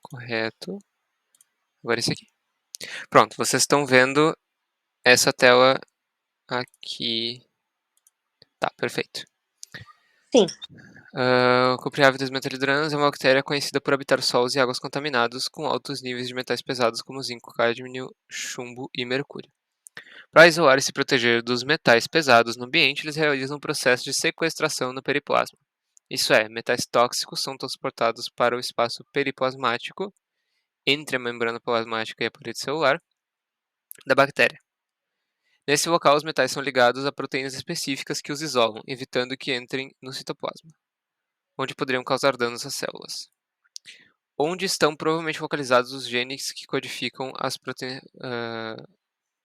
Correto. Agora esse aqui. Pronto, vocês estão vendo essa tela aqui. Tá, perfeito. Sim. O Cupriavitus metalhidranus é uma bactéria conhecida por habitar solos e águas contaminados com altos níveis de metais pesados como zinco, cádmio, chumbo e mercúrio. Para isolar e se proteger dos metais pesados no ambiente, eles realizam um processo de sequestração no periplasma. Isso é, metais tóxicos são transportados para o espaço periplasmático, entre a membrana plasmática e a parede celular, da bactéria. Nesse local, os metais são ligados a proteínas específicas que os isolam, evitando que entrem no citoplasma, onde poderiam causar danos às células. Onde estão provavelmente localizados os genes que codificam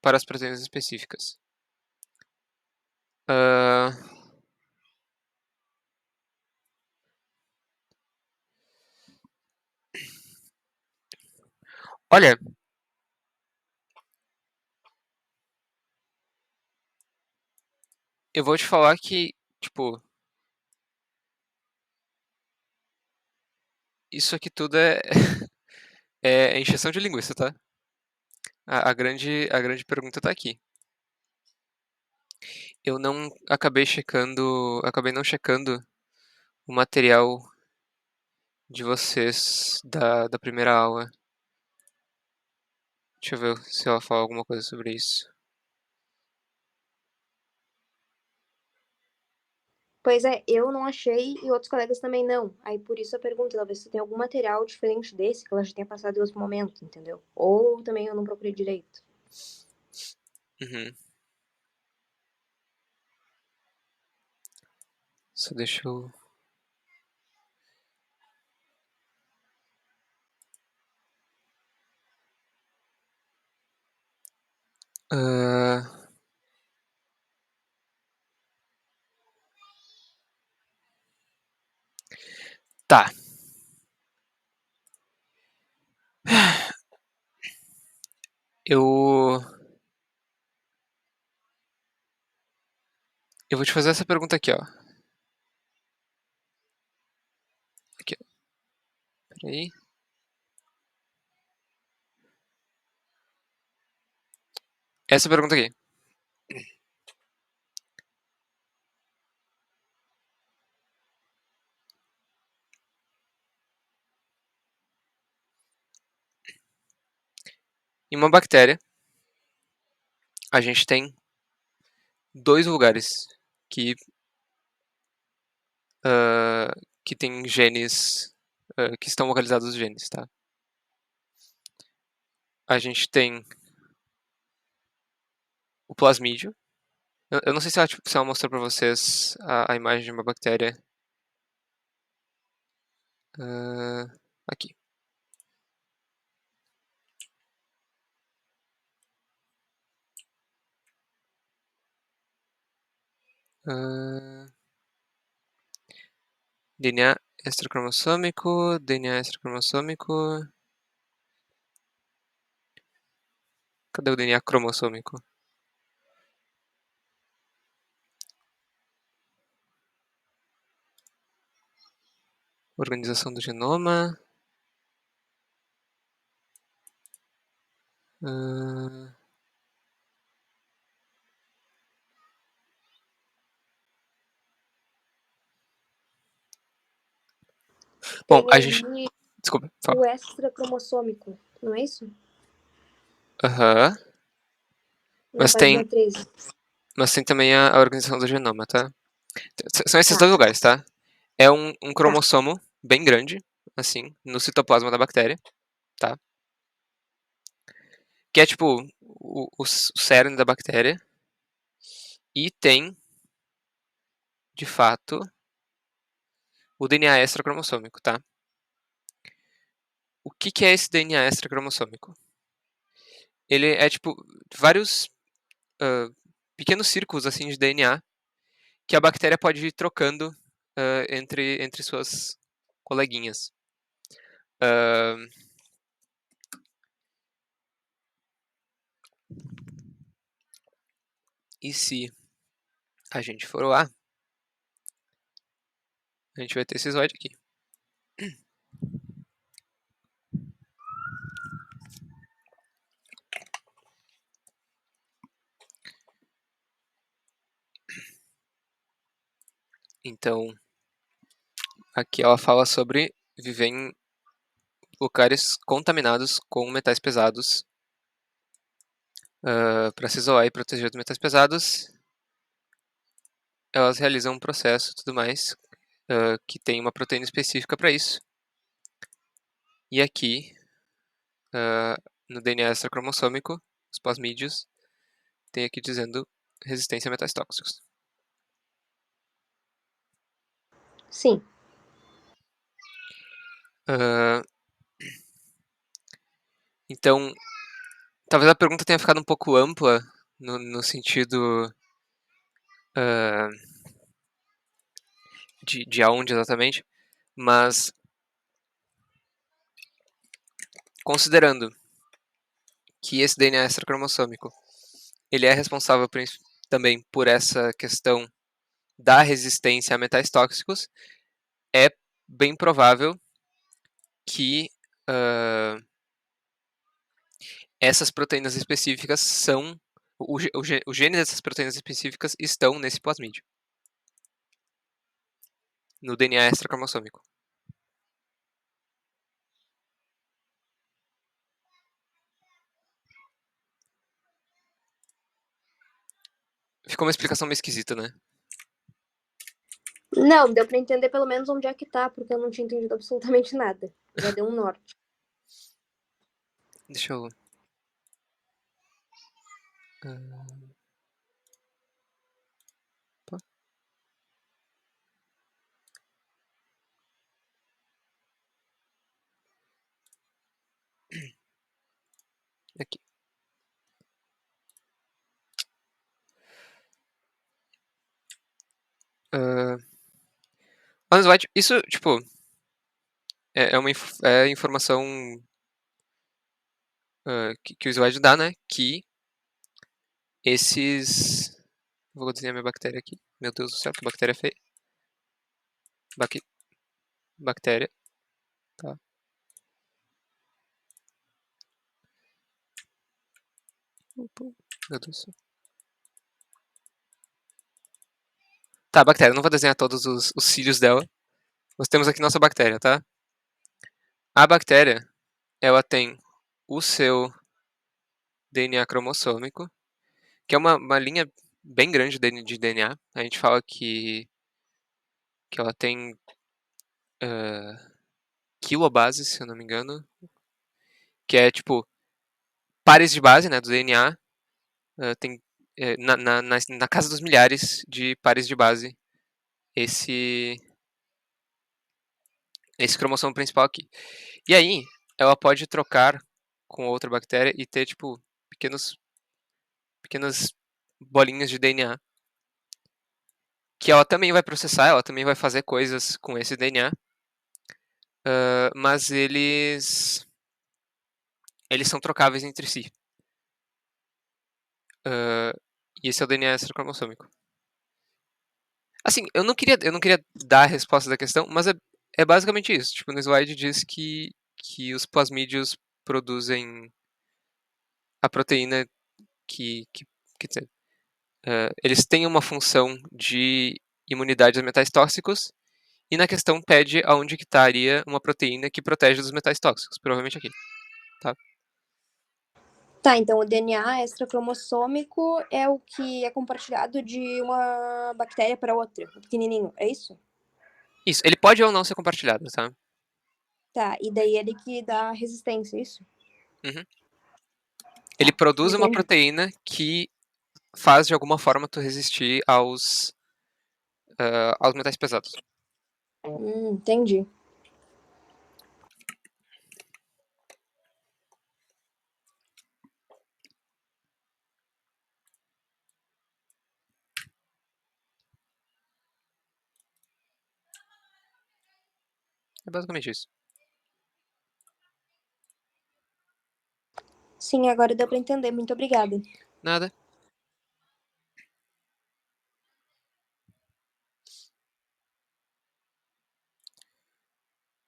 para as proteínas específicas. Olha, eu vou te falar que, tipo, isso aqui tudo é encheção de linguiça, tá? A grande pergunta tá aqui. Eu não acabei não checando o material de vocês da primeira aula. Deixa eu ver se ela fala alguma coisa sobre isso. Pois é, eu não achei e outros colegas também não. Aí por isso a pergunta, talvez você tenha algum material diferente desse que ela já tenha passado em outro momento, entendeu? Ou também eu não procurei direito. Uhum. Só deixa eu... Tá. Eu vou te fazer essa pergunta aqui, ó. Aqui, ó. Peraí. Essa pergunta aqui. Em uma bactéria, a gente tem dois lugares que, que tem genes, que estão localizados os genes, tá? A gente tem o plasmídio. Eu não sei se ela mostrou pra vocês a imagem de uma bactéria. Aqui. DNA extracromossômico, DNA extracromossômico. Cadê o DNA cromossômico? Organização do genoma. Bom, Tem a gente... ali Desculpa, o fala. extracromossômico, não é isso? Aham. Na Mas página tem, 13. mas tem também a organização do genoma, tá? São esses Tá, dois lugares, tá? É um tá. cromossomo bem grande, assim, no citoplasma da bactéria, tá? Que é tipo o cerne da bactéria. E tem, de fato, o DNA extracromossômico, tá? O que é esse DNA extracromossômico? Ele é tipo vários pequenos círculos assim de DNA que a bactéria pode ir trocando entre suas coleguinhas. Uh, e se a gente for lá, a gente vai ter esse slide aqui. Então, aqui ela fala sobre viver em lugares contaminados com metais pesados. Para se isolar e proteger dos metais pesados, elas realizam um processo e tudo mais, que tem uma proteína específica para isso. E aqui, no DNA extracromossômico, os plasmídios, tem aqui dizendo resistência a metais tóxicos. Sim. Então, talvez a pergunta tenha ficado um pouco ampla no sentido de aonde exatamente, mas considerando que esse DNA extracromossômico ele é responsável também por essa questão da resistência a metais tóxicos, é bem provável que essas proteínas específicas são o gene dessas proteínas específicas estão nesse plasmídio, no DNA extracromossômico. Ficou uma explicação meio esquisita, né? Não, deu pra entender pelo menos onde é que tá, porque eu não tinha entendido absolutamente nada. Já deu um norte. Deixa eu. Uh, aqui. Hans White, isso, tipo, é uma informação que o slide dá, né? Que esses. Vou desenhar minha bactéria aqui. Meu Deus do céu, que bactéria feia. Bactéria. Tá. Meu Deus do céu. Tá, bactéria. Não vou desenhar todos os cílios dela. Nós temos aqui nossa bactéria, tá? A bactéria, ela tem o seu DNA cromossômico, que é uma linha bem grande de DNA. A gente fala que ela tem quilobases, se eu não me engano, que é tipo pares de base, né, do DNA. Tem na casa dos milhares de pares de base esse esse cromossomo principal aqui. E aí, ela pode trocar com outra bactéria e ter tipo pequenas bolinhas de DNA que ela também vai processar, ela também vai fazer coisas com esse DNA, mas eles são trocáveis entre si. E esse é o DNA extracromossômico. Assim, eu não queria dar a resposta da questão, mas é basicamente isso. Tipo, no slide diz que os plasmídios produzem a proteína que quer dizer, eles têm uma função de imunidade aos metais tóxicos, e na questão pede aonde que estaria uma proteína que protege dos metais tóxicos, provavelmente aqui, tá? Tá, então o DNA extracromossômico é o que é compartilhado de uma bactéria para outra, o pequenininho, é isso? Isso, ele pode ou não ser compartilhado, tá? Tá, e daí ele que dá resistência, é isso? Uhum. Ele Tá, produz uma entendi. proteína que faz de alguma forma tu resistir aos metais pesados. Entendi. É basicamente isso. Sim, agora deu pra entender. Muito obrigada. Nada.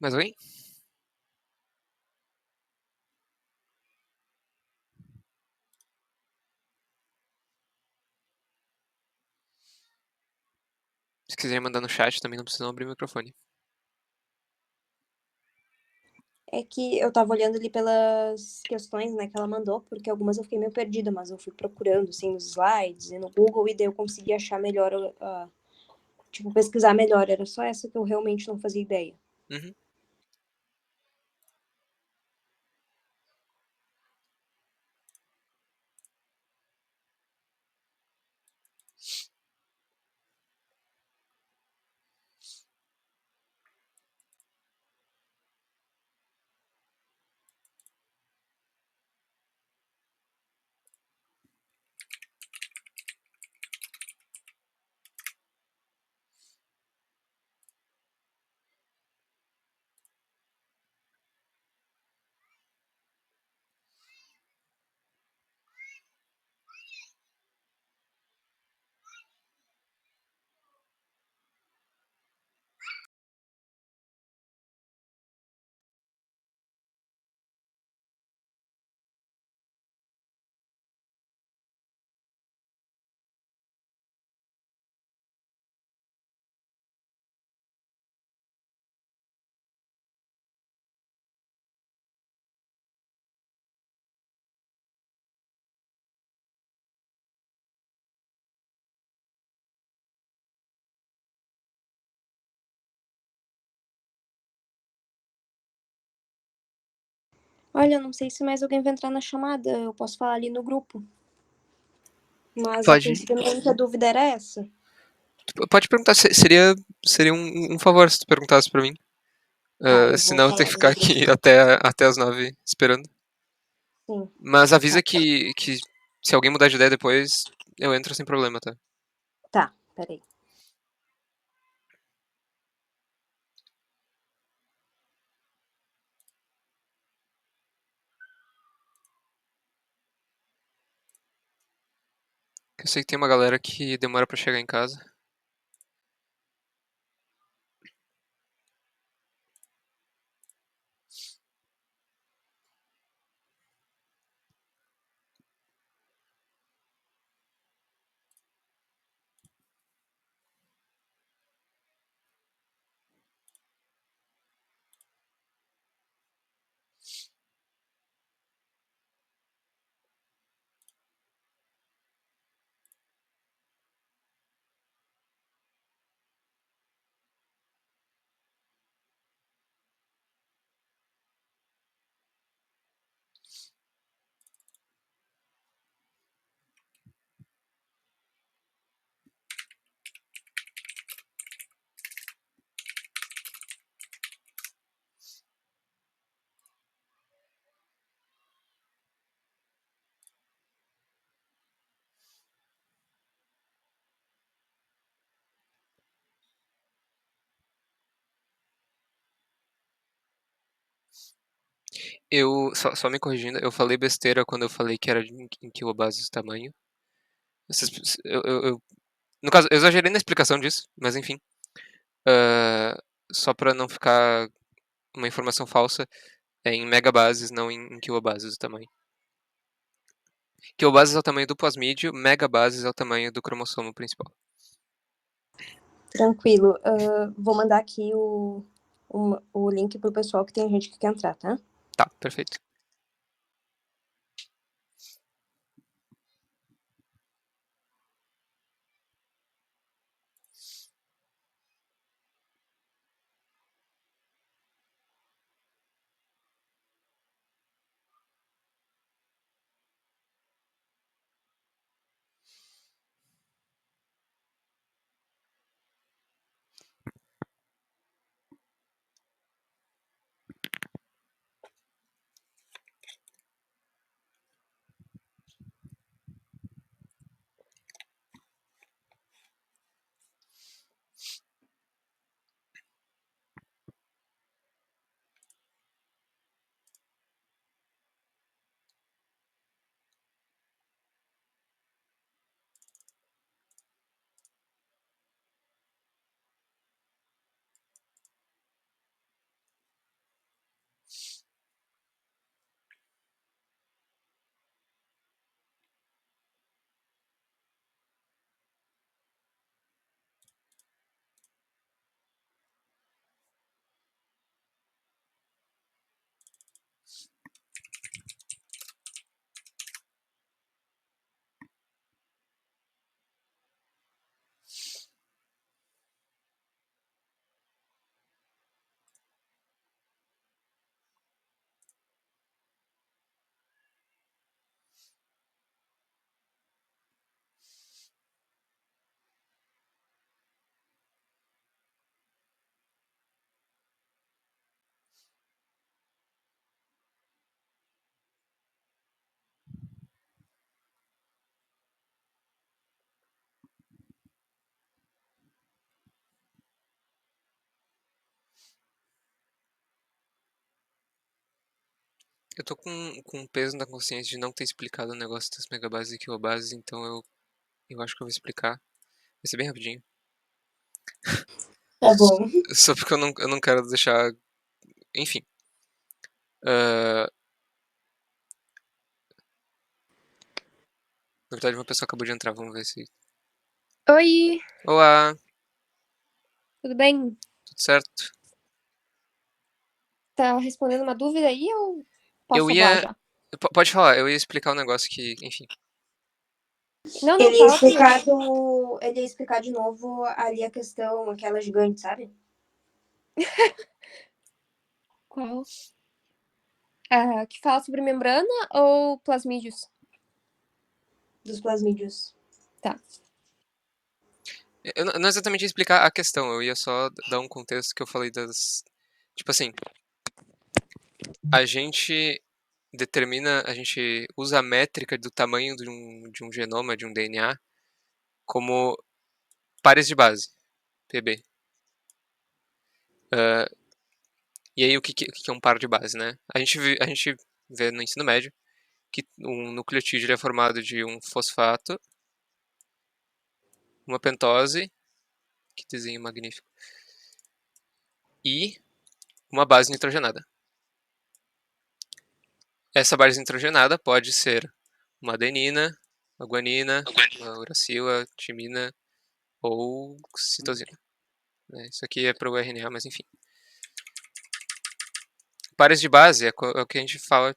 Mais alguém? Se quiserem mandar no chat também não precisam abrir o microfone. É que eu tava olhando ali pelas questões, né, que ela mandou, porque algumas eu fiquei meio perdida, mas eu fui procurando, assim, nos slides e no Google, e daí eu consegui achar melhor, tipo, pesquisar melhor. Era só essa que eu realmente não fazia ideia. Uhum. Olha, não sei se mais alguém vai entrar na chamada, eu posso falar ali no grupo. Mas a Pode, princípio a minha única dúvida era essa. pode perguntar. Seria um favor se tu perguntasse pra mim. Tá, eu vou Senão eu tenho falar que ali ficar no grupo. aqui até as 9 esperando. Sim, Mas avisa tá. que se alguém mudar de ideia depois, eu entro sem problema, tá? Tá, peraí. Eu sei que tem uma galera que demora pra chegar em casa. Só me corrigindo, eu falei besteira quando eu falei que era em quilobases o tamanho. No caso, eu exagerei na explicação disso, mas enfim. Ah, só pra não ficar uma informação falsa, é em megabases, não em quilobases o tamanho. Quilobases é o tamanho do plasmídio, megabases é o tamanho do cromossomo principal. Tranquilo. Vou mandar aqui o link pro pessoal que tem gente que quer entrar, tá? Tá, perfeito. Eu tô com um peso na consciência de não ter explicado o negócio das megabases e quilobases, então eu acho que eu vou explicar. Vai ser bem rapidinho. Tá bom. Só porque eu não quero deixar. Enfim. ah, Na verdade, uma pessoa acabou de entrar, vamos ver se. Oi, Olá, tudo bem? tudo certo? Tá respondendo uma dúvida aí ou Eu posso falar ia. já? Pode falar, eu ia explicar um negócio que. Enfim. Não, não, Ele ia fala primeiro. explicar ele ia explicar de novo ali a questão, aquela gigante, sabe? Qual? Ah, que fala sobre membrana ou plasmídios? Dos plasmídios. Tá. Eu não exatamente ia explicar a questão, eu ia só dar um contexto que eu falei das. Tipo assim, a gente a gente usa a métrica do tamanho de um genoma, de um DNA, como pares de base, PB. Ah, e aí, o que é um par de base, né? A gente vê no ensino médio que um nucleotídeo ele é formado de um fosfato, uma pentose, que desenho magnífico, e uma base nitrogenada. Essa base nitrogenada pode ser uma adenina, uma guanina, uma uracila, timina ou citosina, né? Isso aqui é para o RNA, mas enfim. Pares de base é o que a gente fala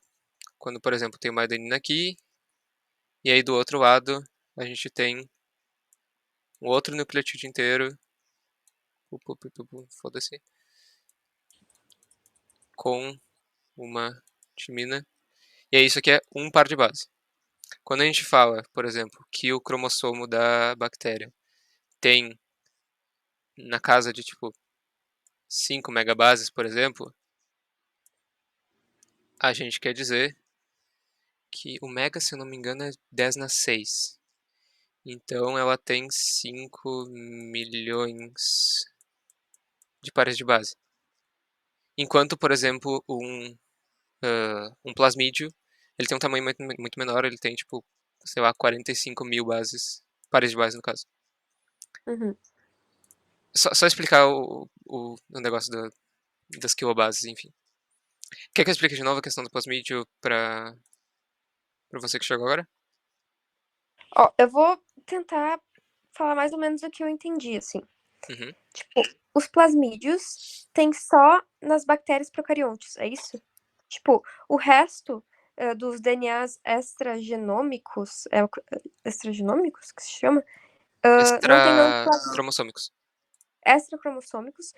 quando, por exemplo, tem uma adenina aqui e aí do outro lado a gente tem um outro nucleotídeo inteiro, foda-se, com uma timina. E aí isso aqui é um par de base. Quando a gente fala, por exemplo, que o cromossomo da bactéria tem na casa de tipo 5 megabases, por exemplo, a gente quer dizer que o mega, se eu não me engano, é 10 na 6. Então ela tem 5 milhões de pares de base. Enquanto, por exemplo, um plasmídio, ele tem um tamanho muito menor, ele tem tipo, sei lá, 45 mil bases, pares de base no caso. Uhum. Só explicar o negócio das quilobases, enfim. Quer que eu explique de novo a questão do plasmídio pra você que chegou agora? Ó, eu vou tentar falar mais ou menos o que eu entendi, assim. Uhum. Tipo, os plasmídios tem só nas bactérias procariontes, é isso? Tipo, o resto dos DNAs extragenômicos, extragenômicos que se chama? Não tem nome de plasmídio. Extracromossômicos. Extracromossômicos,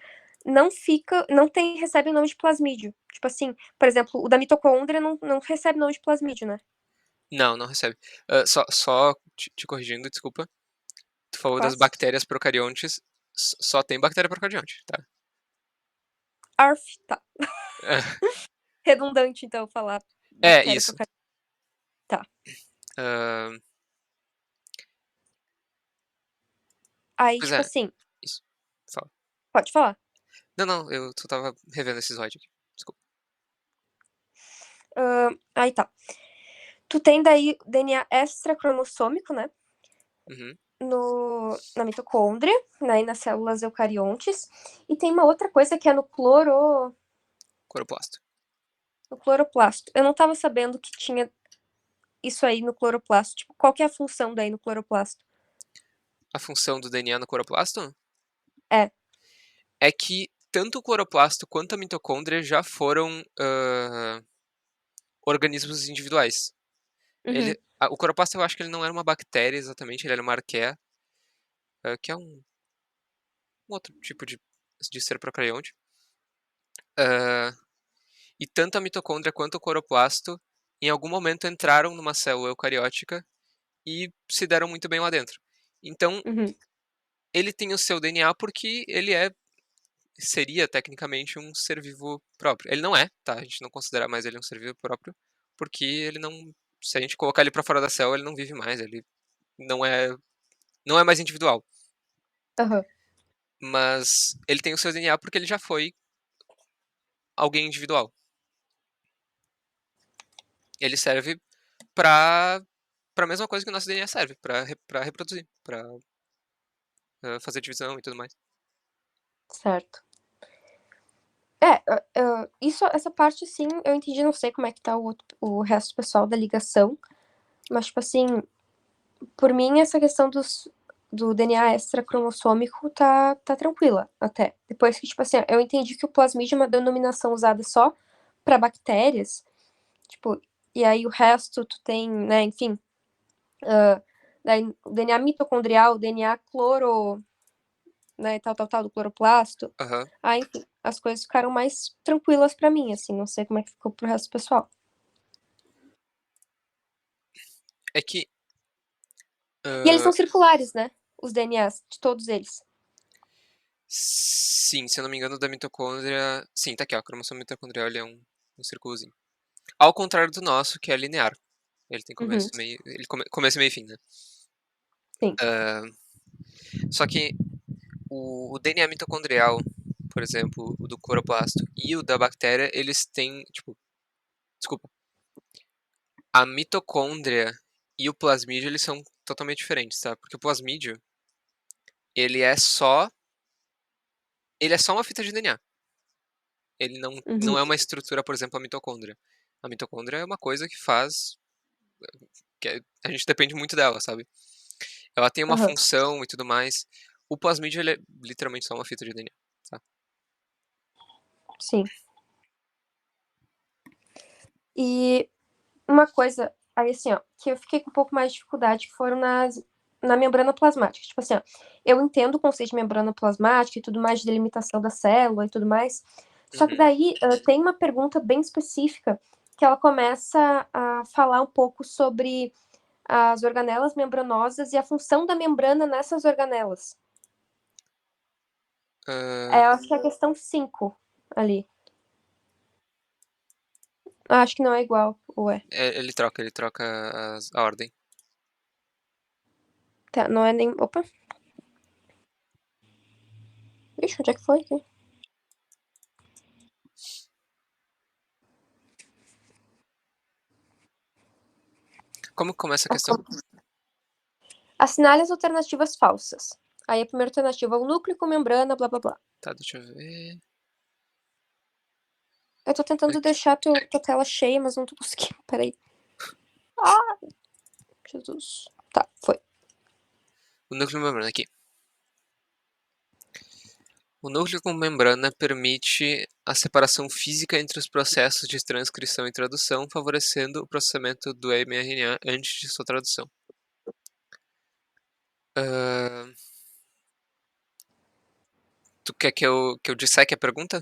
não tem, recebe nome de plasmídio. Tipo assim, por exemplo, o da mitocôndria não recebe nome de plasmídio, né? Não, não recebe. Só te corrigindo, desculpa. Tu falou das Posso? bactérias procariontes, só tem bactéria procarionte, tá? Arf, tá. Redundante, então, falar bactéria Isso. procarionte. Tá. Ah, Aí, pois tipo é, assim, isso. Fala. pode falar. Não, eu só tava revendo esse slide aqui. Desculpa. Aí tá. Tu tem daí DNA extracromossômico, né? Uhum. Na mitocôndria, né? E nas células eucariontes. E tem uma outra coisa que é Coroplasto. no cloroplasto. Eu não tava sabendo que tinha isso aí no cloroplasto. Tipo, qual que é a função daí no cloroplasto? A função do DNA no cloroplasto É. é que tanto o cloroplasto quanto a mitocôndria já foram organismos individuais. Uhum. O cloroplasto eu acho que ele não era uma bactéria exatamente, ele era uma arqueia, que é um outro tipo de ser procarionte. Ah, e tanto a mitocôndria quanto o cloroplasto, em algum momento entraram numa célula eucariótica e se deram muito bem lá dentro. Então, Uhum. ele tem o seu DNA porque seria tecnicamente um ser vivo próprio. Ele não é, tá? A gente não considera mais ele um ser vivo próprio, porque ele não, se a gente colocar ele para fora da célula, ele não vive mais, ele não é, não é mais individual. Aham. Mas ele tem o seu DNA porque ele já foi alguém individual. ele serve pra mesma coisa que o nosso DNA serve, pra reproduzir, pra fazer divisão e tudo mais. Certo. Essa parte, sim, eu entendi. Não sei como é que tá o resto do pessoal da ligação. Mas, tipo assim, por mim, essa questão do DNA extracromossômico tá tranquila, até. Depois que, tipo assim, eu entendi que o plasmídio é uma denominação usada só pra bactérias. Tipo, e aí o resto tu tem, né, enfim. Daí, o DNA mitocondrial, o DNA cloro, né, tal, do cloroplasto. Aham. Aí, enfim, as coisas ficaram mais tranquilas pra mim, assim. Não sei como é que ficou pro resto do pessoal. É que. E eles ah, são circulares, né? Os DNAs de todos eles. sim, se eu não me engano, o da mitocôndria. Sim, tá aqui, ó. O cromossomo mitocondrial ele é um círculozinho. Ao contrário do nosso, que é linear. Ele tem Uhum, começo, meio. Começo, meio e fim, né? sim. Ah, só que o DNA mitocondrial, por exemplo, o do cloroplasto e o da bactéria, eles têm, tipo, desculpa, a mitocôndria e o plasmídio, eles são totalmente diferentes, tá? Porque o plasmídio, ele é só, ele é só uma fita de DNA. Ele não Uhum, é uma estrutura, por exemplo, a mitocôndria. A mitocôndria é uma coisa que faz, a gente depende muito dela, sabe? Ela tem uma aham, função e tudo mais. O plasmídio, ele é literalmente só uma fita de DNA, tá? sim. E uma coisa, aí assim, ó, que eu fiquei com um pouco mais de dificuldade, que foram na membrana plasmática. Tipo assim, ó, eu entendo o conceito de membrana plasmática e tudo mais, de delimitação da célula e tudo mais. Só que Uhum. daí tem uma pergunta bem específica que ela começa a falar um pouco sobre as organelas membranosas e a função da membrana nessas organelas. Ah, Eu acho que é a questão 5 ali. Acho que não é igual, ou é? ele troca a ordem. Tá, não é nem. Opa, ixi, onde é que foi aqui? Como que começa a questão? Assinale as alternativas falsas. Aí a primeira alternativa é o núcleo com membrana, blá blá blá. Tá, deixa eu ver. Eu tô tentando Aqui. deixar tua tela cheia, mas não tô conseguindo. Peraí. Ah, Jesus. Tá, foi. O núcleo membrana aqui. O núcleo com membrana permite a separação física entre os processos de transcrição e tradução, favorecendo o processamento do mRNA antes de sua tradução. Ah, tu quer que eu disseque a pergunta?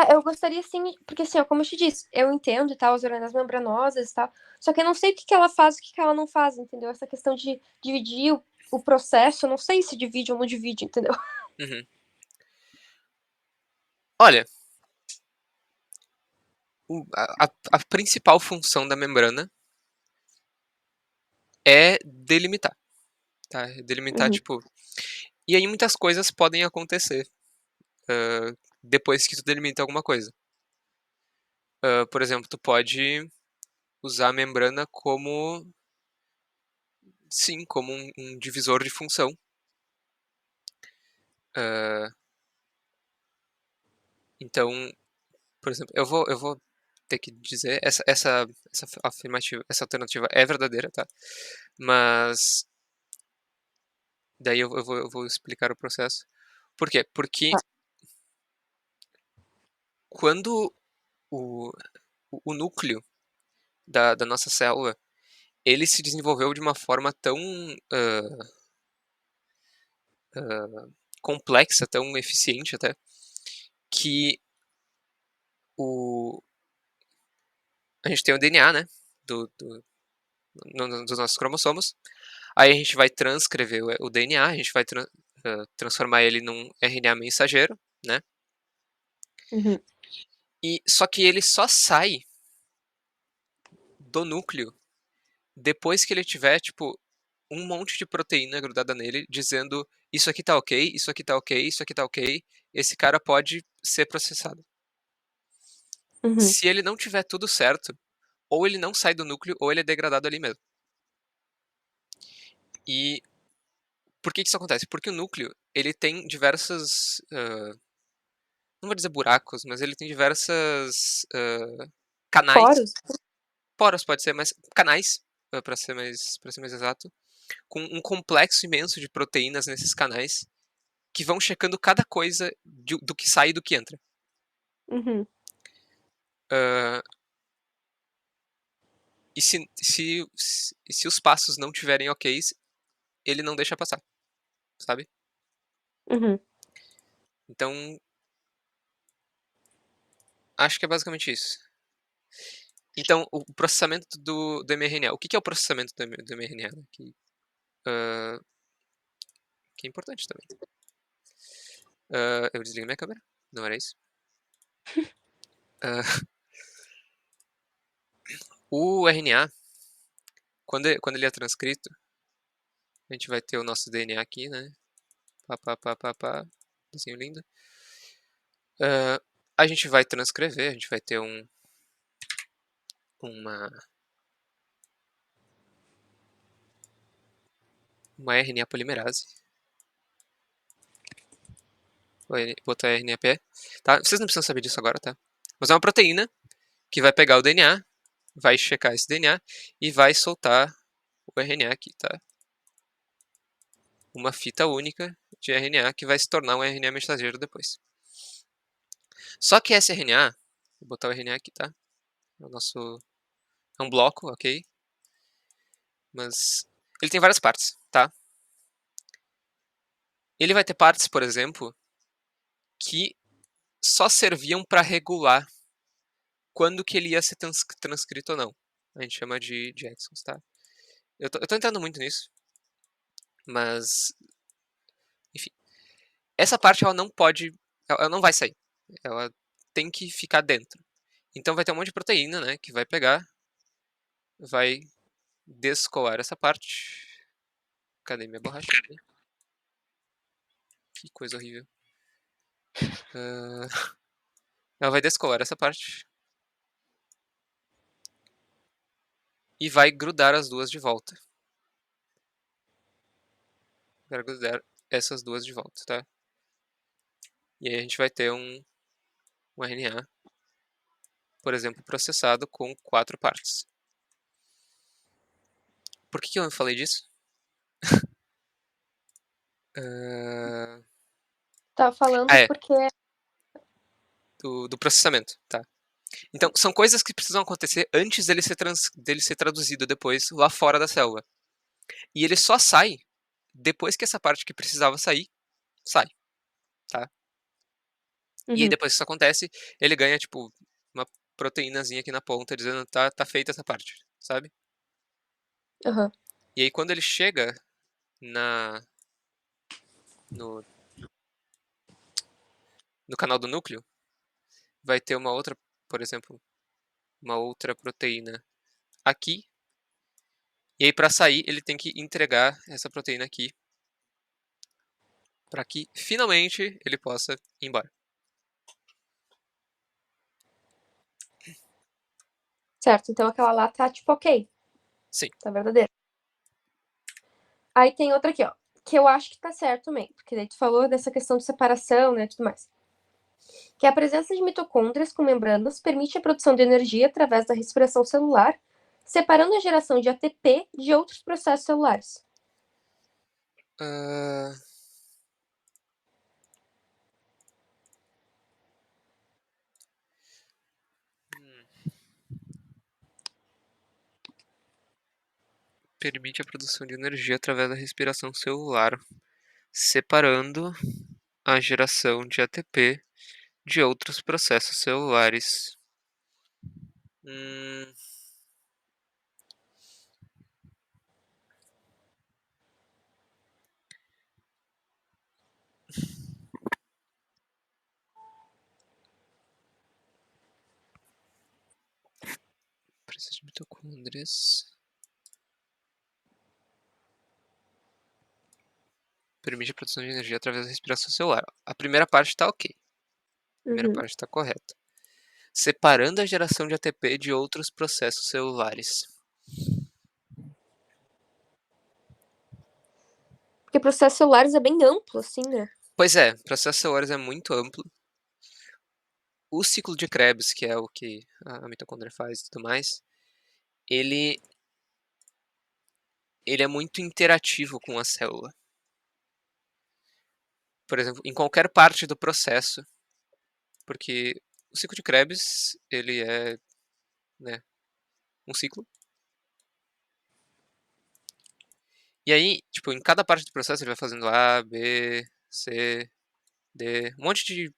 Eu gostaria sim, porque assim, ó, como eu te disse, eu entendo e tal, as organelas membranosas e tal, só que eu não sei o que ela faz e o que ela não faz, entendeu? Essa questão de dividir o processo, eu não sei se divide ou não divide, entendeu? Uhum. Olha, a principal função da membrana é delimitar, tá? Delimitar, Uhum, tipo... E aí muitas coisas podem acontecer depois que tu delimita alguma coisa. Por exemplo, tu pode usar a membrana como, sim, como um divisor de função. Ah, então, por exemplo, eu vou ter que dizer, essa afirmativa, essa alternativa é verdadeira, tá? Mas daí eu vou explicar o processo. Por quê? Porque tá. quando o, o núcleo da nossa célula, ele se desenvolveu de uma forma tão ah, ah, complexa, tão eficiente até, que o, a gente tem o DNA, né, dos nossos cromossomos. Aí a gente vai transcrever o DNA, a gente vai transformar ele num RNA mensageiro, né? Uhum. E só que ele só sai do núcleo depois que ele tiver, tipo, um monte de proteína grudada nele, dizendo isso aqui tá ok, isso aqui tá ok, isso aqui tá ok, esse cara pode ser processado. Uhum. Se ele não tiver tudo certo, ou ele não sai do núcleo, ou ele é degradado ali mesmo. E por que isso acontece? Porque o núcleo, ele tem diversas... não vou dizer buracos, mas ele tem diversas canais. Poros? Poros pode ser, mas canais, para ser mais exato, com um complexo imenso de proteínas nesses canais que vão checando cada coisa do que sai e do que entra. Uhum. Ah, e se os passos não tiverem ok, ele não deixa passar, sabe? Uhum. Então, acho que é basicamente isso. Então, o processamento do mRNA. O que é o processamento do mRNA? Né? Que é importante também. Eu desliguei minha câmera? Não era isso? Ah, o RNA, quando ele é transcrito, a gente vai ter o nosso DNA aqui, né? Pá, pá, pá, pá, pá. Desenho lindo. A gente vai transcrever, a gente vai ter uma RNA polimerase. Vou botar RNAP. Tá? Vocês não precisam saber disso agora, tá? Mas é uma proteína que vai pegar o DNA, vai checar esse DNA e vai soltar o RNA aqui, tá? Uma fita única de RNA que vai se tornar um RNA mensageiro depois. Só que esse RNA, vou botar o RNA aqui, tá? É um bloco, ok? Mas ele tem várias partes, tá? Ele vai ter partes, por exemplo, que só serviam para regular quando que ele ia ser transcrito ou não. A gente chama de exons, tá? Eu tô entrando muito nisso, mas enfim. Essa parte ela não pode, ela não vai sair. Ela tem que ficar dentro. Então vai ter um monte de proteína, né, que vai pegar, vai descolar essa parte. Cadê minha borracha? Que coisa horrível. Ela vai descolar essa parte e vai grudar as duas de volta. Vai grudar essas duas de volta, tá? E aí a gente vai ter um RNA, por exemplo, processado com 4 partes. Por que eu falei disso? Tava falando É, porque. do processamento, tá? Então, são coisas que precisam acontecer antes dele ser traduzido depois lá fora da célula. E ele só sai depois que essa parte que precisava sair, sai, tá? E aí Uhum. depois que isso acontece, ele ganha, tipo, uma proteínazinha aqui na ponta dizendo tá feita essa parte, sabe? Uhum. E aí quando ele chega na no, no canal do núcleo, vai ter uma outra, por exemplo, uma outra proteína aqui. E aí para sair, ele tem que entregar essa proteína aqui para que finalmente ele possa ir embora. Certo, então aquela lá tá tipo ok. Sim. Tá verdadeira. Aí tem outra aqui, ó. Que eu acho que tá certo também. Porque daí tu falou dessa questão de separação, né? Tudo mais. Que a presença de mitocôndrias com membranas permite a produção de energia através da respiração celular, separando a geração de ATP de outros processos celulares. Ah, permite a produção de energia através da respiração celular, separando a geração de ATP de outros processos celulares. Hum, presença de mitocôndrias. Permite a produção de energia através da respiração celular. A primeira parte está ok. A primeira Uhum. parte está correta. separando a geração de ATP de outros processos celulares. Porque processos celulares é bem amplo, assim, né? Pois é, processos celulares é muito amplo. O ciclo de Krebs, que é o que a mitocôndria faz e tudo mais, ele é muito interativo com a célula. Por exemplo, em qualquer parte do processo, porque o ciclo de Krebs, ele é, né, um ciclo. E aí, tipo, em cada parte do processo ele vai fazendo A, B, C, D, um monte de,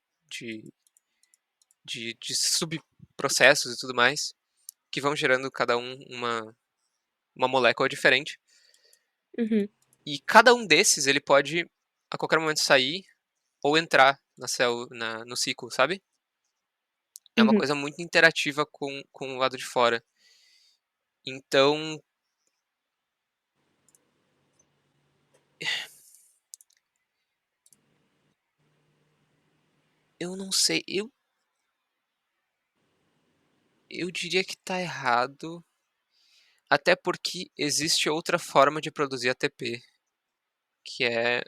de subprocessos e tudo mais, que vão gerando cada um uma molécula diferente. Uhum. E cada um desses, ele pode, a qualquer momento, sair ou entrar no ciclo, sabe? É uma Uhum. coisa muito interativa com o lado de fora. Então, eu não sei, eu diria que tá errado, até porque existe outra forma de produzir ATP, que é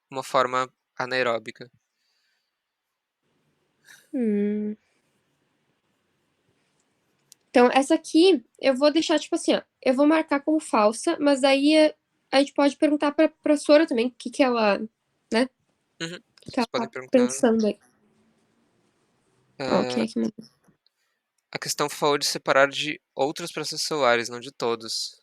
uma forma anaeróbica. Hum. Então, essa aqui eu vou deixar, tipo assim, ó. Eu vou marcar como falsa, mas daí a gente pode perguntar pra Sora também o que que ela, né? Uhum. O que que Vocês ela podem tá perguntar. pensando aí. Ó, quem Ah, é que mandou? a questão falou de separar de outros processos celulares, não de todos.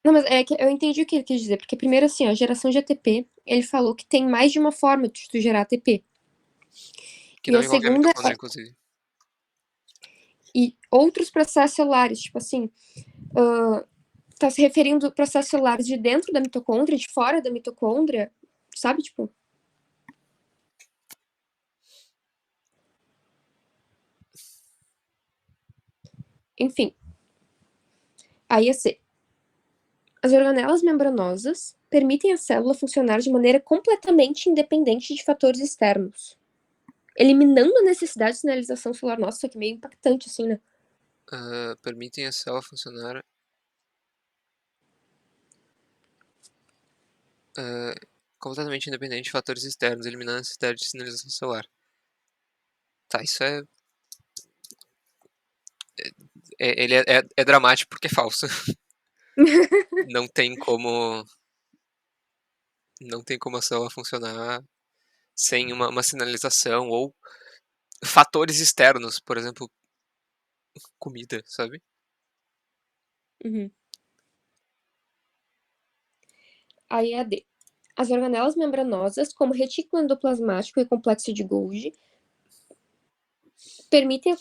Não, mas é que eu entendi o que ele quis dizer, porque primeiro assim, a geração de ATP, ele falou que tem mais de uma forma de tu gerar ATP. Que E não a envolve a segunda mitocôndria, inclusive. e outros processos celulares, tipo assim, tá se referindo a processos celulares de dentro da mitocôndria, de fora da mitocôndria, sabe? Tipo, enfim. Aí ia ser. As organelas membranosas permitem à célula funcionar de maneira completamente independente de fatores externos, eliminando a necessidade de sinalização celular. Nossa, isso aqui é meio impactante, assim, né? Permitem a célula funcionar ah, completamente independente de fatores externos, eliminando a necessidade de sinalização celular. Tá, isso ele é dramático porque é falso. Não tem como, não tem como a célula funcionar sem uma sinalização ou fatores externos, por exemplo, comida, sabe? Uhum. Aí é a D. As organelas membranosas, como retículo endoplasmático e complexo de Golgi, permitem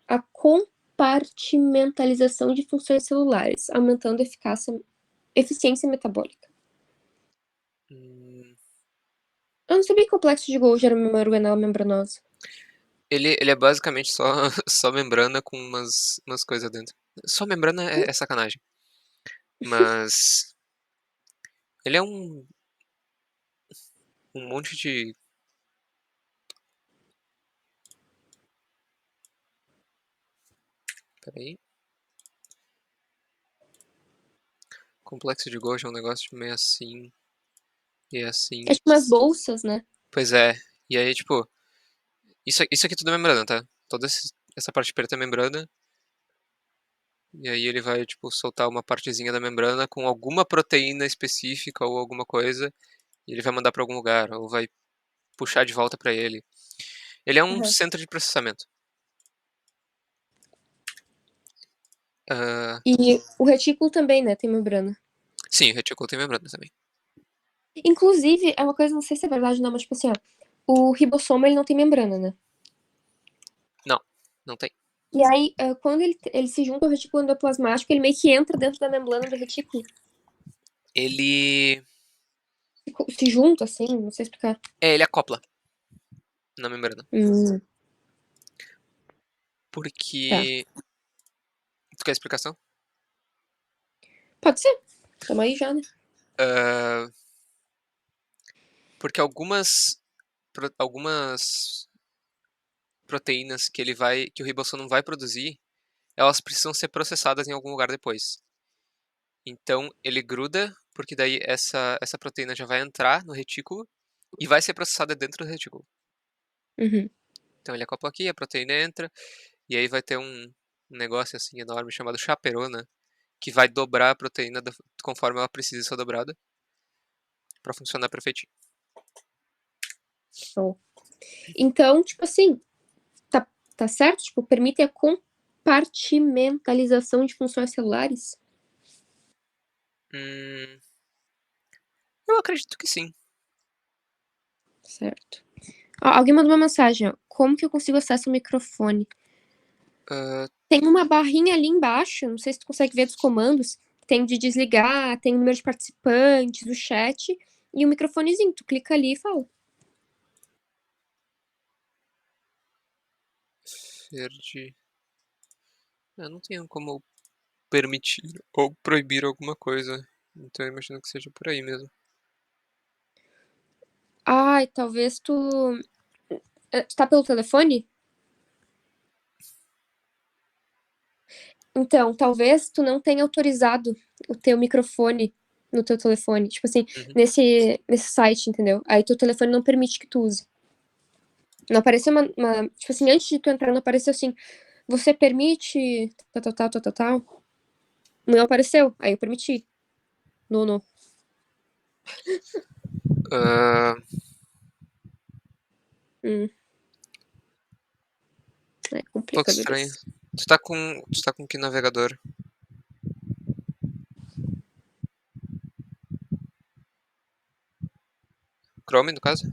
a compartimentalização de funções celulares, aumentando a eficiência metabólica. Hum, Eu não sabia que o complexo de Golgi era uma organela membranosa. ele é basicamente só, só membrana com umas coisas dentro. Só membrana é sacanagem. Mas ele é um monte de. Peraí. Complexo de Golgi é um negócio meio assim e É assim. tipo umas bolsas, né? Pois é. E aí, tipo, isso aqui tudo é membrana, tá? Essa parte preta é membrana. E aí ele vai, tipo, soltar uma partezinha da membrana com alguma proteína específica ou alguma coisa. E ele vai mandar pra algum lugar. Ou vai puxar de volta pra ele. Ele é um Uhum. centro de processamento. Ah, E o retículo também, né? Tem membrana. sim, o retículo tem membrana também. Inclusive, é uma coisa, não sei se é verdade ou não, mas tipo assim, ó, o ribossoma ele não tem membrana, né? Não, não tem. E aí, quando ele se junta ao retículo endoplasmático, ele meio que entra dentro da membrana do retículo. Ele. Se junta, assim, não sei explicar. Ele acopla na membrana. Hum, tá. Porque. Tu quer explicação? Pode ser. Tamo aí já, né? Ah, Porque algumas proteínas que o ribossomo vai produzir, elas precisam ser processadas em algum lugar depois. Então ele gruda, porque daí essa proteína já vai entrar no retículo e vai ser processada dentro do retículo. Uhum. Então ele acopla aqui, a proteína entra, e aí vai ter um negócio assim enorme chamado chaperona, que vai dobrar a proteína conforme ela precisa ser dobrada para funcionar perfeitinho. Show. Então, tipo assim, tá certo? Tipo, permite a compartimentalização de funções celulares? Hum, eu acredito que sim. Certo. Ó, alguém mandou uma mensagem, ó. Como que eu consigo acesso ao microfone? Ah, Tem uma barrinha ali embaixo, não sei se tu consegue ver dos comandos. Tem de desligar, tem o número de participantes, o chat e o microfonezinho. Tu clica ali e fala. verde. Eu não tenho como permitir ou proibir alguma coisa. Então eu imagino que seja por aí mesmo. Ai, talvez tu. Tu tá pelo telefone? Então, talvez tu não tenha autorizado o teu microfone no teu telefone. Tipo assim, Uhum. nesse site, entendeu? Aí teu telefone não permite que tu use. Não apareceu tipo assim, antes de tu entrar, não apareceu assim, você permite tal, tal, tal, tal, tal, tal. Não apareceu. Aí eu permiti. Não, não. Ah, Hum, pouco complica, estranho. bebês. Tu tá com que navegador? Chrome, no caso?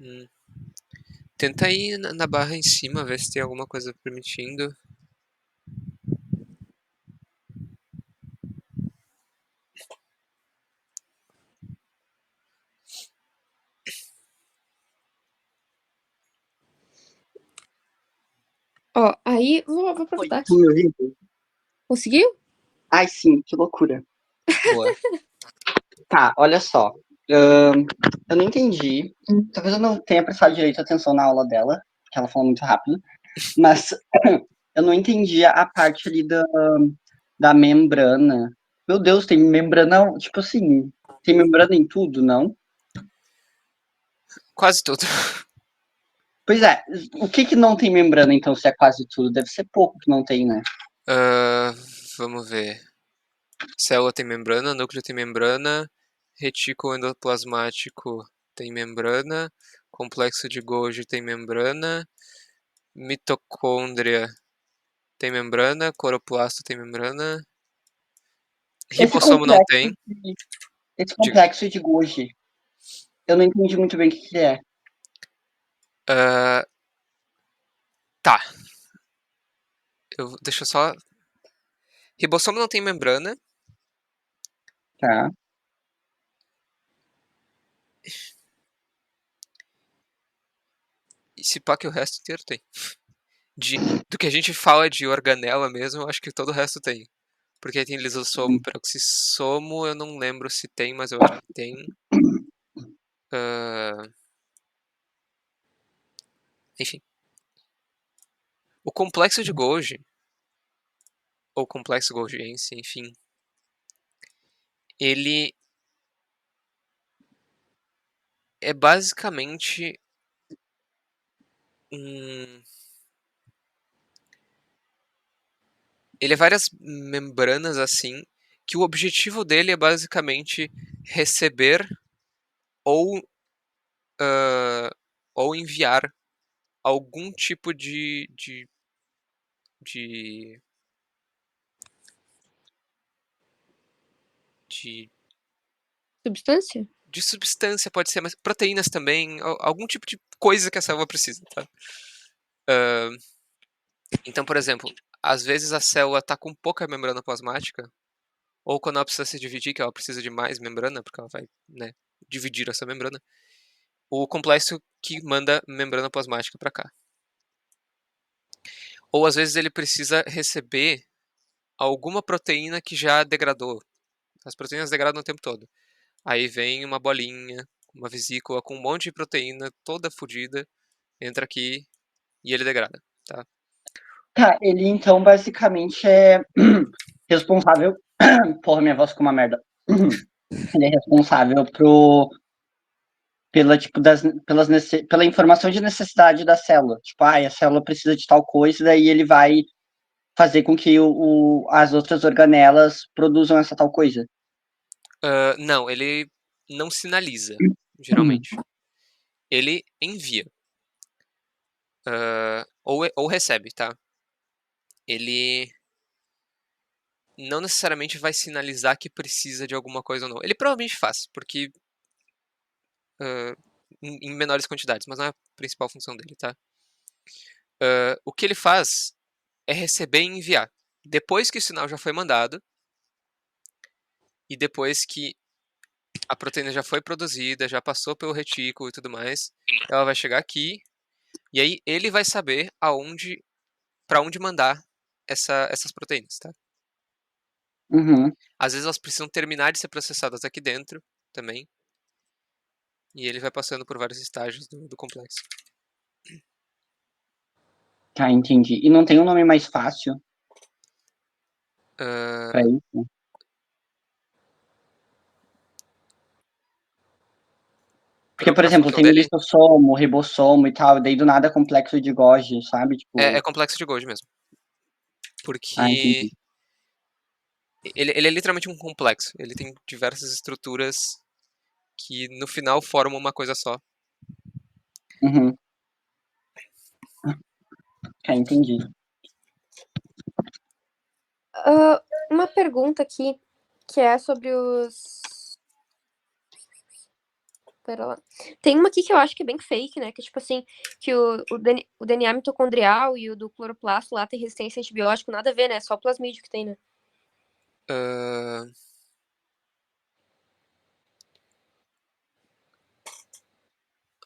Hum. Tenta ir na barra em cima, ver se tem alguma coisa permitindo. Ó, aí, vou Oi, aproveitar estão aqui. me ouvindo? Conseguiu? Ai, sim, que loucura. Boa. Tá, olha só. Eu não entendi. Talvez eu não tenha prestado direito atenção na aula dela, porque ela falou muito rápido. Mas eu não entendi a parte ali da membrana. Meu Deus, tem membrana, tipo assim, tem membrana em tudo, não? Quase tudo. Pois é, o que que não tem membrana, então, se é quase tudo? Deve ser pouco que não tem, né? Ah, vamos ver. Célula tem membrana, núcleo tem membrana, retículo endoplasmático tem membrana, complexo de Golgi tem membrana, mitocôndria tem membrana, cloroplasto tem membrana, Esse ribossomo não complexo tem. de, esse Diga. complexo de Golgi, eu não entendi muito bem o que que é. Ah, tá. Deixa eu só. Ribossomo não tem membrana. Tá? E se pá que o resto inteiro tem. Do que a gente fala de organela mesmo, eu acho que todo o resto tem. Porque tem lisossomo, peroxissomo, eu não lembro se tem, mas eu acho que tem. Ah, enfim. O complexo de Golgi, ou complexo golgiense, enfim, ele é basicamente um. Ele é várias membranas assim, que o objetivo dele é basicamente receber ou, ah, ou enviar algum tipo de, de, Substância? de substância, pode ser, mas proteínas também, algum tipo de coisa que a célula precisa, tá? Ah, então, por exemplo, às vezes a célula está com pouca membrana plasmática, ou quando ela precisa se dividir, que ela precisa de mais membrana, porque ela vai, né, dividir essa membrana, o complexo que manda membrana plasmática para cá. Ou às vezes ele precisa receber alguma proteína que já degradou. As proteínas degradam o tempo todo. Aí vem uma bolinha, uma vesícula com um monte de proteína toda fodida, entra aqui e ele degrada, tá? Tá, ele então basicamente é responsável. Porra, minha voz ficou uma merda. Ele é responsável pela, tipo, pela informação de necessidade da célula. Tipo, a célula precisa de tal coisa, daí ele vai fazer com que as outras organelas produzam essa tal coisa. Não, ele não sinaliza, geralmente. Ele envia. Ou recebe, tá? Ele não necessariamente vai sinalizar que precisa de alguma coisa ou não. Ele provavelmente faz, porque em menores quantidades, mas não é a principal função dele, tá? O que ele faz é receber e enviar. Depois que o sinal já foi mandado e depois que a proteína já foi produzida, já passou pelo retículo e tudo mais, ela vai chegar aqui e aí ele vai saber para onde mandar essas proteínas, tá? Uhum. Às vezes elas precisam terminar de ser processadas aqui dentro também. E ele vai passando por vários estágios do complexo. Tá, entendi. E não tem um nome mais fácil Uh, pra isso? Porque, por pra exemplo, função tem o dele, lisossomo, ribossomo e tal, daí do nada complexo de Golgi, sabe? é Tipo, complexo de Golgi mesmo. entendi. Porque ele é literalmente um complexo. Ele tem diversas estruturas que no final formam uma coisa só. Uhum. Entendi. Uma pergunta aqui, que é sobre os. Pera lá. Tem uma aqui que eu acho que é bem fake, né? Que é tipo assim, que o DNA mitocondrial e o do cloroplasto lá tem resistência a antibiótico, nada a ver, né? Só o plasmídio que tem, né? Uh,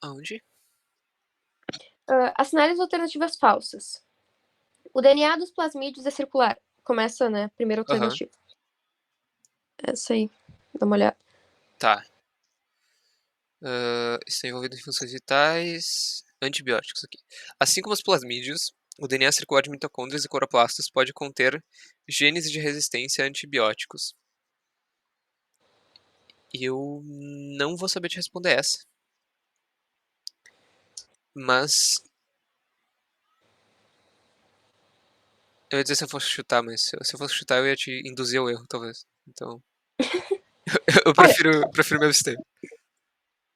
Aonde? Assinale as alternativas falsas. O DNA dos plasmídios é circular. Começa, né? Primeira Aham, alternativa. Essa aí. Dá uma olhada. tá. Está envolvido em funções vitais. Antibióticos aqui. Assim como os plasmídios, o DNA circular de mitocôndrias e cloroplastos pode conter genes de resistência a antibióticos. E eu não vou saber te responder essa. Mas. Eu ia dizer se eu fosse chutar, mas se eu fosse chutar, eu ia te induzir ao erro, talvez. Então. Eu Olha, prefiro me abster.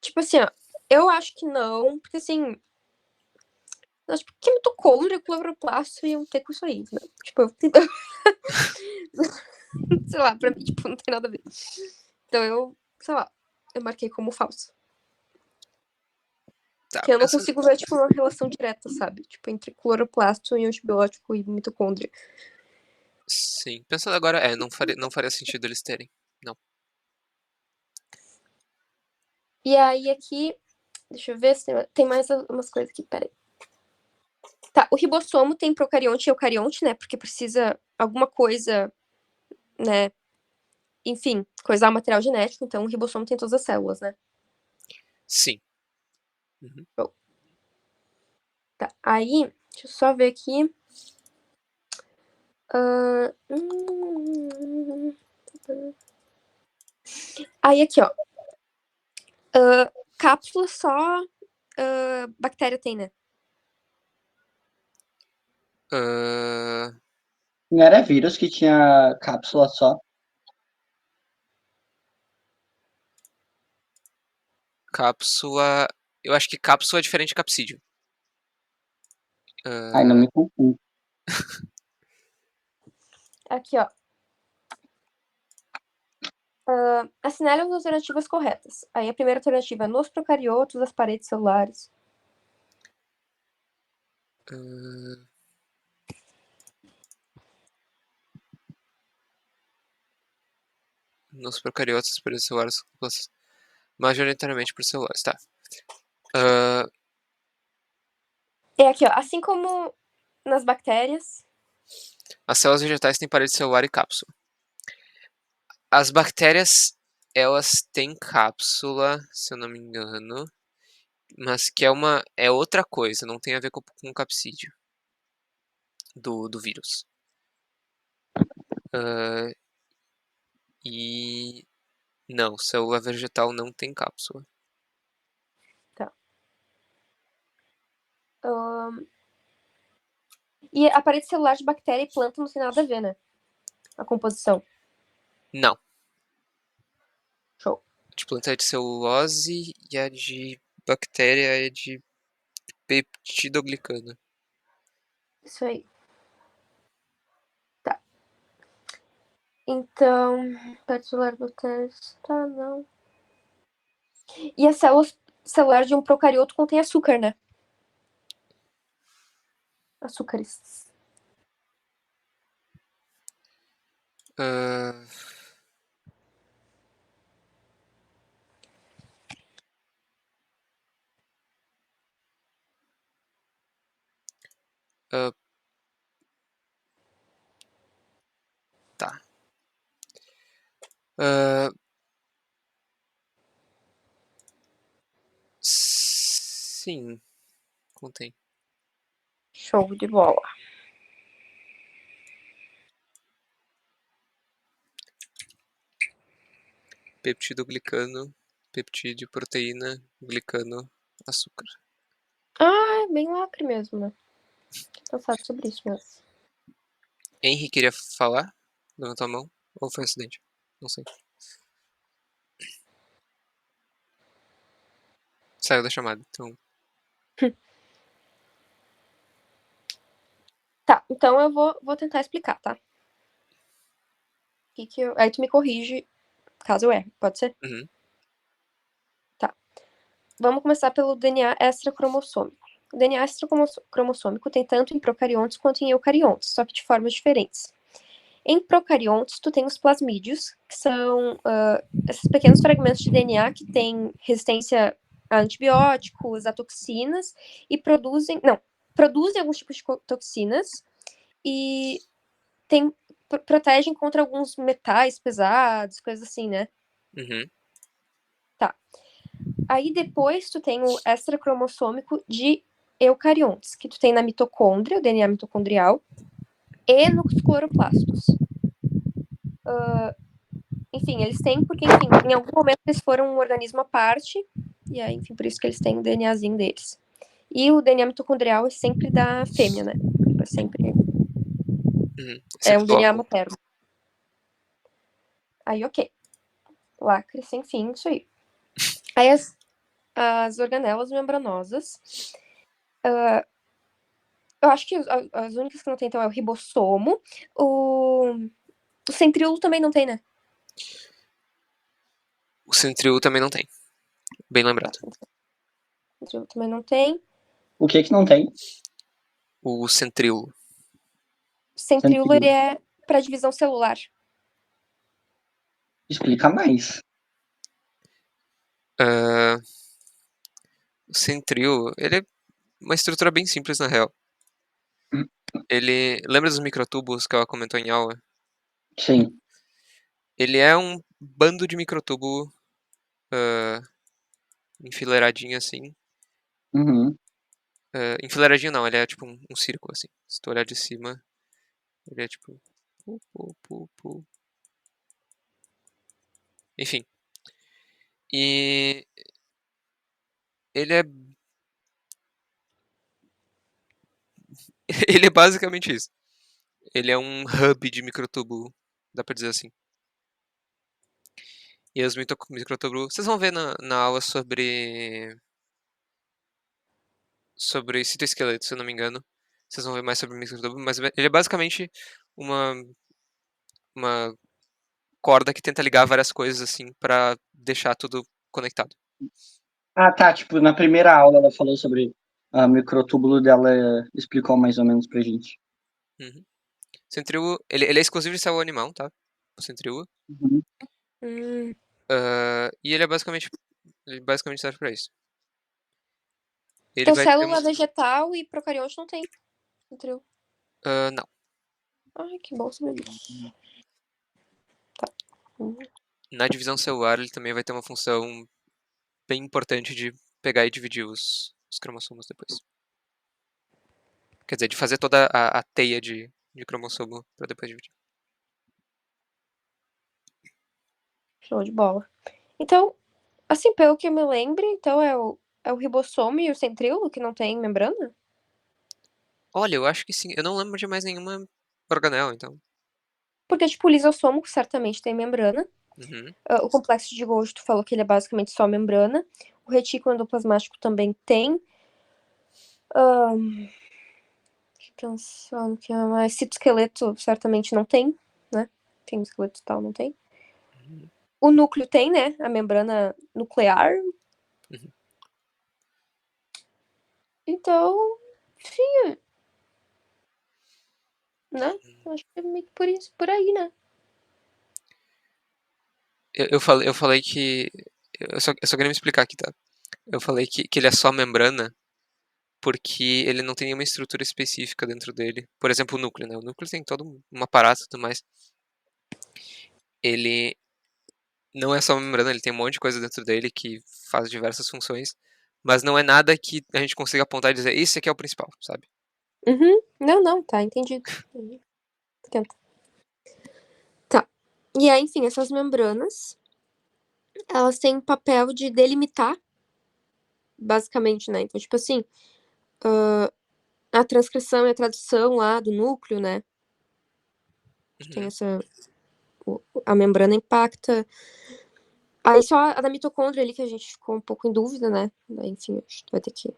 tipo assim, ó. Eu acho que não, porque assim. Acho que mitocôndria, cloroplasto iam ter com isso aí, né? Tipo, sei lá, pra mim, tipo, não tem nada a ver. Então eu, sei lá, eu marquei como falso. Tá, Que eu não pensando. consigo ver, tipo, uma relação direta, sabe? Tipo, entre cloroplasto e antibiótico e mitocôndria. Sim, pensando agora, não faria sentido eles terem. Não. E aí aqui, deixa eu ver se tem mais umas coisas aqui, peraí. Tá, o ribossomo tem procarionte e eucarionte, né? Porque precisa alguma coisa, né? Enfim, coisar o material genético, então o ribossomo tem todas as células, né? Sim. Uhum. Tá, aí, deixa eu só ver aqui. Aí aqui, ó. Cápsula só bactéria tem, né? Ah, Não era vírus que tinha cápsula só? cápsula. Eu acho que cápsula é diferente de capsídeo. Ai, não Ah, me confundo. Aqui, ó. Assinale as alternativas corretas. Aí a primeira alternativa é nos procariotos, as paredes celulares. ah, nos procariotas, por celulares, majoritariamente por celulares, tá. Ah, É aqui, ó. Assim como nas bactérias. As células vegetais têm parede celular e cápsula. As bactérias, elas têm cápsula, se eu não me engano, mas que é outra coisa, não tem a ver com o capsídeo do vírus. E não, célula vegetal não tem cápsula. E a parede celular de bactéria e planta não tem nada a ver, né? A composição. Não. Show. A de planta é de celulose e a de bactéria é de peptidoglicano. Isso aí. Tá. Então, parede celular de bactérias. Tá, não. E a célula celular de um procarioto contém açúcar, né? Açúcares. Ah, ah, tá. Sim, contém. Show de bola. Peptidoglicano, peptídeo, proteína, glicano, açúcar. Ah, é bem lacre mesmo, né? Tinha pensado sobre isso mesmo. Henry queria falar? Levantou a mão? Ou foi um acidente? Não sei. Saiu da chamada, então. Tá, então eu vou tentar explicar, tá? Aí tu me corrige caso eu erre, pode ser? Uhum. Vamos começar pelo DNA extracromossômico. O DNA extracromossômico tem tanto em procariontes quanto em eucariontes, só que de formas diferentes. Em procariontes, tu tem os plasmídeos, que são esses pequenos fragmentos de DNA que têm resistência a antibióticos, a toxinas, e produzem alguns tipos de toxinas e protegem contra alguns metais pesados, coisas assim, né? Uhum. Tá. Aí depois tu tem o extracromossômico de eucariontes, que tu tem na mitocôndria, o DNA mitocondrial, e nos cloroplastos. Enfim, eles têm porque, enfim, em algum momento eles foram um organismo à parte, e aí, enfim, por isso que eles têm o DNAzinho deles. E o DNA mitocondrial é sempre da fêmea, né? É sempre. Esse É um DNA bloco. materno. Aí, ok. Lacre sem fim, isso aí. Aí as organelas membranosas. Eu acho que as únicas que não tem, então, é o ribossomo. O centríolo também não tem, né? O centríolo também não tem. Bem lembrado. O centríolo também não tem. O que não tem? O centríolo. O centríolo, ele é para divisão celular. Explica mais. O centríolo, ele é uma estrutura bem simples, na real. Ele... Lembra dos microtúbulos que ela comentou em aula? Sim. Ele é um bando de microtúbulo enfileiradinho assim. Uhum. Enfileiradinho não, ele é tipo um círculo assim. Se tu olhar de cima, ele é tipo... Enfim. E... Ele é... ele é basicamente isso. Ele é um hub de microtúbulo, dá pra dizer assim. E os microtúbulos... Vocês vão ver na aula sobre citoesqueleto, se eu não me engano. Vocês vão ver mais sobre microtúbulo, mas ele é basicamente uma corda que tenta ligar várias coisas assim pra deixar tudo conectado. Ah, tá. Tipo, na primeira aula ela falou sobre o microtúbulo dela, explicou mais ou menos pra gente. Uhum. Centríolo, ele é exclusivo de célula animal, tá? O centríolo. Uhum. E ele basicamente serve pra isso. Ele Então, vai ter célula vegetal e procarionte não tem centríolo. não. Ai, que bom saber disso. Tá. Na divisão celular, ele também vai ter uma função bem importante de pegar e dividir os cromossomos depois. Quer dizer, de fazer toda a teia de cromossomo para depois dividir. Show de bola. Então, assim, pelo que eu me lembro, então é o ribossomo e o centríolo que não tem membrana? Olha, eu acho que sim. Eu não lembro de mais nenhuma organela, então. Porque, tipo, o lisossomo certamente tem membrana. Uhum. O complexo de Golgi, tu falou que ele é basicamente só membrana. O retículo endoplasmático também tem. Pensando que mais. Citoesqueleto certamente não tem, né? Tem esqueleto e tal, não tem. Uhum. O núcleo tem, né? A membrana nuclear. Uhum. Então, sim, né? Acho que é meio que por isso, por aí, né? Eu falei que. Eu só queria me explicar aqui, tá? Eu falei que ele é só membrana porque ele não tem nenhuma estrutura específica dentro dele. Por exemplo, o núcleo, né? O núcleo tem todo um aparato e tudo mais. Ele não é só uma membrana, ele tem um monte de coisa dentro dele que faz diversas funções, mas não é nada que a gente consiga apontar e dizer, isso aqui é o principal, sabe? Uhum. Não, tá, entendi. Tenta. Tá. E aí, enfim, essas membranas, elas têm o papel de delimitar, basicamente, né? Então, tipo assim, a transcrição e a tradução lá do núcleo, né? Tem Uhum. essa. A membrana impacta. Aí só a da mitocôndria ali que a gente ficou um pouco em dúvida, né? Enfim, a gente vai ter que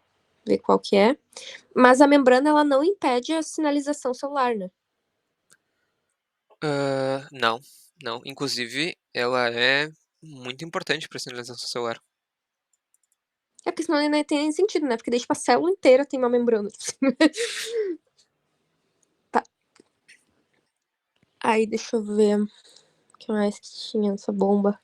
ver qual que é. Mas a membrana, ela não impede a sinalização celular, né? Não, não. Inclusive, ela é muito importante para a sinalização celular. É porque senão não tem nem sentido, né? Porque daí, tipo, a célula inteira tem uma membrana. Tá. Aí, deixa eu ver o que mais que tinha nessa bomba.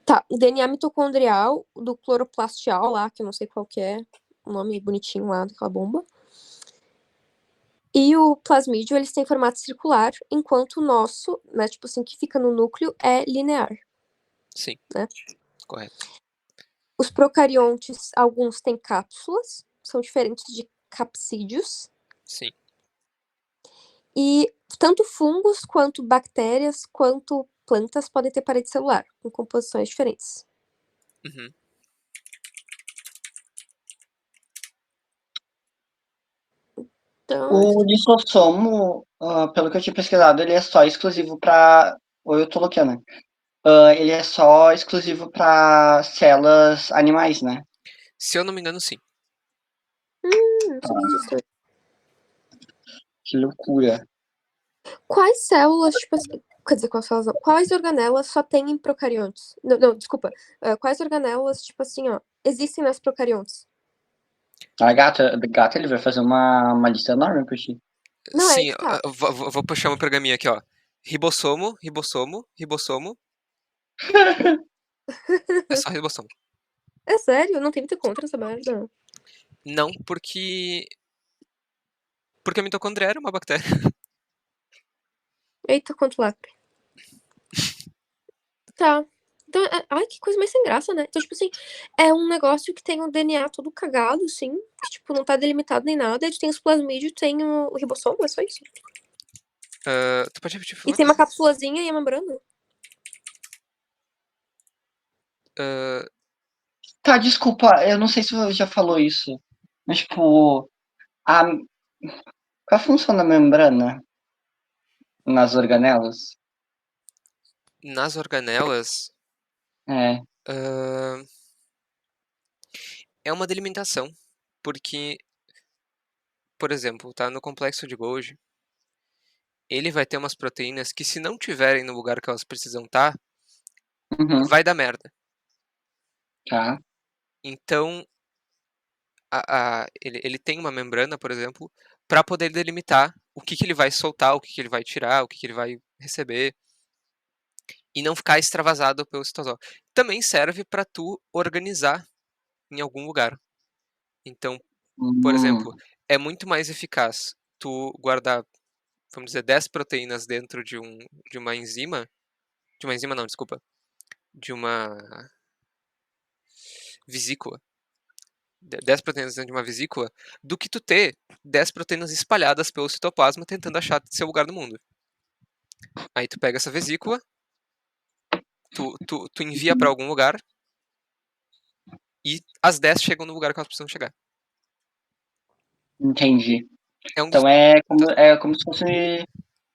Tá, o DNA mitocondrial do cloroplastial lá, que eu não sei qual que é, o nome bonitinho lá daquela bomba. E o plasmídio, eles têm formato circular, enquanto o nosso, né, tipo assim, que fica no núcleo, é linear, Sim, né? correto. Os procariontes, alguns têm cápsulas, são diferentes de capsídeos. Sim. E tanto fungos, quanto bactérias, quanto plantas podem ter parede celular, com composições diferentes. Uhum. Então, O lisossomo, pelo que eu tinha pesquisado, ele é só exclusivo para. Ou eu tô louquinho, né? Ele é só exclusivo para células animais, né? Se eu não me engano, sim. não sabia disso. Que loucura. Quais células, tipo assim, quer dizer, quais células não, quais organelas só tem em procariontes? Não, desculpa. Quais organelas, tipo assim, ó, existem nas procariontes? A gata, ele vai fazer uma lista enorme pra ti. Não, é aí Sim, que tá. vou puxar uma pergaminha aqui, ó. Ribossomo, ribossomo, ribossomo. É só ribossomo. É sério, não tem muito contra essa merda. Não, porque a mitocôndria era uma bactéria. Eita, quanto lacre. Tá. Então, ai, que coisa mais sem graça, né? Então, tipo assim, é um negócio que tem o DNA todo cagado, assim, que, tipo, não tá delimitado nem nada. Aí tu tem os plasmídeos, tem o ribossomo, é só isso. Tu pode repetir, por E favor? tem uma capsulazinha e a membrana. Ah, Tá, desculpa, eu não sei se você já falou isso. Mas, tipo, a, qual a função da membrana nas organelas? nas organelas, É. ah, é uma delimitação. Porque, por exemplo, tá no complexo de Golgi, ele vai ter umas proteínas que, se não tiverem no lugar que elas precisam estar, Uhum, vai dar merda. tá. Então, ele tem uma membrana, por exemplo, para poder delimitar o que ele vai soltar, o que ele vai tirar, o que ele vai receber, e não ficar extravasado pelo citosol. Também serve para tu organizar em algum lugar. Então, por exemplo, Hum, é muito mais eficaz tu guardar vamos dizer, 10 proteínas dentro de uma enzima, não, desculpa, de uma vesícula, 10 proteínas dentro de uma vesícula, do que tu ter 10 proteínas espalhadas pelo citoplasma tentando achar seu lugar no mundo. Aí tu pega essa vesícula, tu envia para algum lugar e as 10 chegam no lugar que elas precisam chegar. Entendi. É um dos... Então é como se fosse.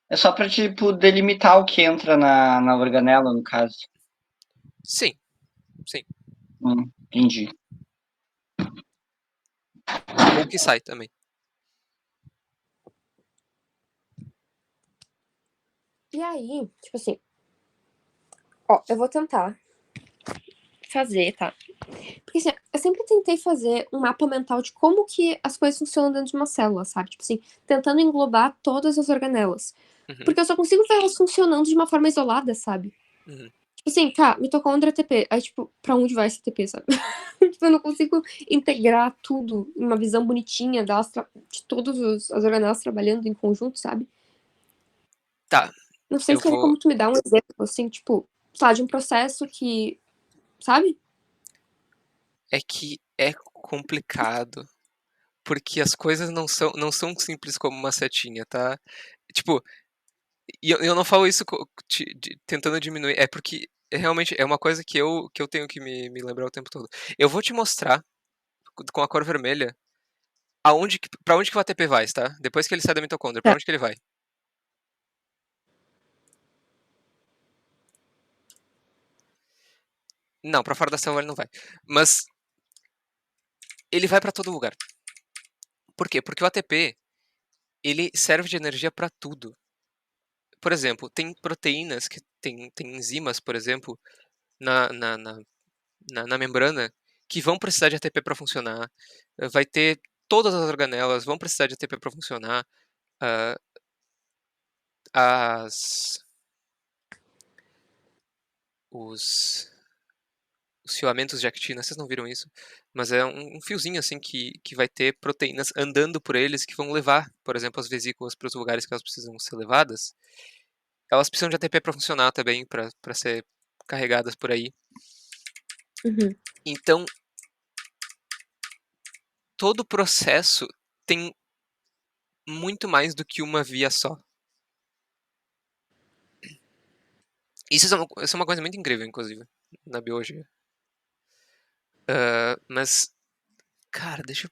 É só pra, tipo, delimitar o que entra na organela, no caso. Sim, sim. Entendi. Ou que sai também. E aí, tipo assim, ó, eu vou tentar fazer, tá? Porque assim, eu sempre tentei fazer um mapa mental de como que as coisas funcionam dentro de uma célula, sabe? Tipo assim, tentando englobar todas as organelas. Uhum, Porque eu só consigo ver elas funcionando de uma forma isolada, sabe? uhum. Tipo assim, tá, mitocôndria é ATP. Aí, tipo, pra onde vai esse ATP, sabe? Tipo, eu não consigo integrar tudo em uma visão bonitinha de todas as organelas trabalhando em conjunto, sabe? Tá, Não sei eu se teria vou... como tu me dar um exemplo, assim, tipo, sei lá, de um processo que, sabe? É que é complicado, porque as coisas não são simples como uma setinha, tá? Tipo, e eu não falo isso tentando diminuir, é porque realmente é uma coisa que eu tenho que me lembrar o tempo todo. Eu vou te mostrar, com a cor vermelha, pra onde que o ATP vai, tá? Depois que ele sai da mitocôndria, pra Tá. onde que ele vai? Não, pra fora da célula ele não vai. Mas ele vai pra todo lugar. Por quê? Porque o ATP, ele serve de energia pra tudo. Por exemplo, tem proteínas que tem enzimas, por exemplo, na, na, na, na membrana, que vão precisar de ATP para funcionar. Vai ter todas as organelas vão precisar de ATP para funcionar. ah, as os, os filamentos de actina, vocês não viram isso? Mas é um fiozinho assim que vai ter proteínas andando por eles que vão levar, por exemplo, as vesículas para os lugares que elas precisam ser levadas. Elas precisam de ATP para funcionar também, para ser carregadas por aí. Uhum. Então, todo o processo tem muito mais do que uma via só. Isso é uma coisa muito incrível, inclusive, na biologia. Mas, cara, deixa eu...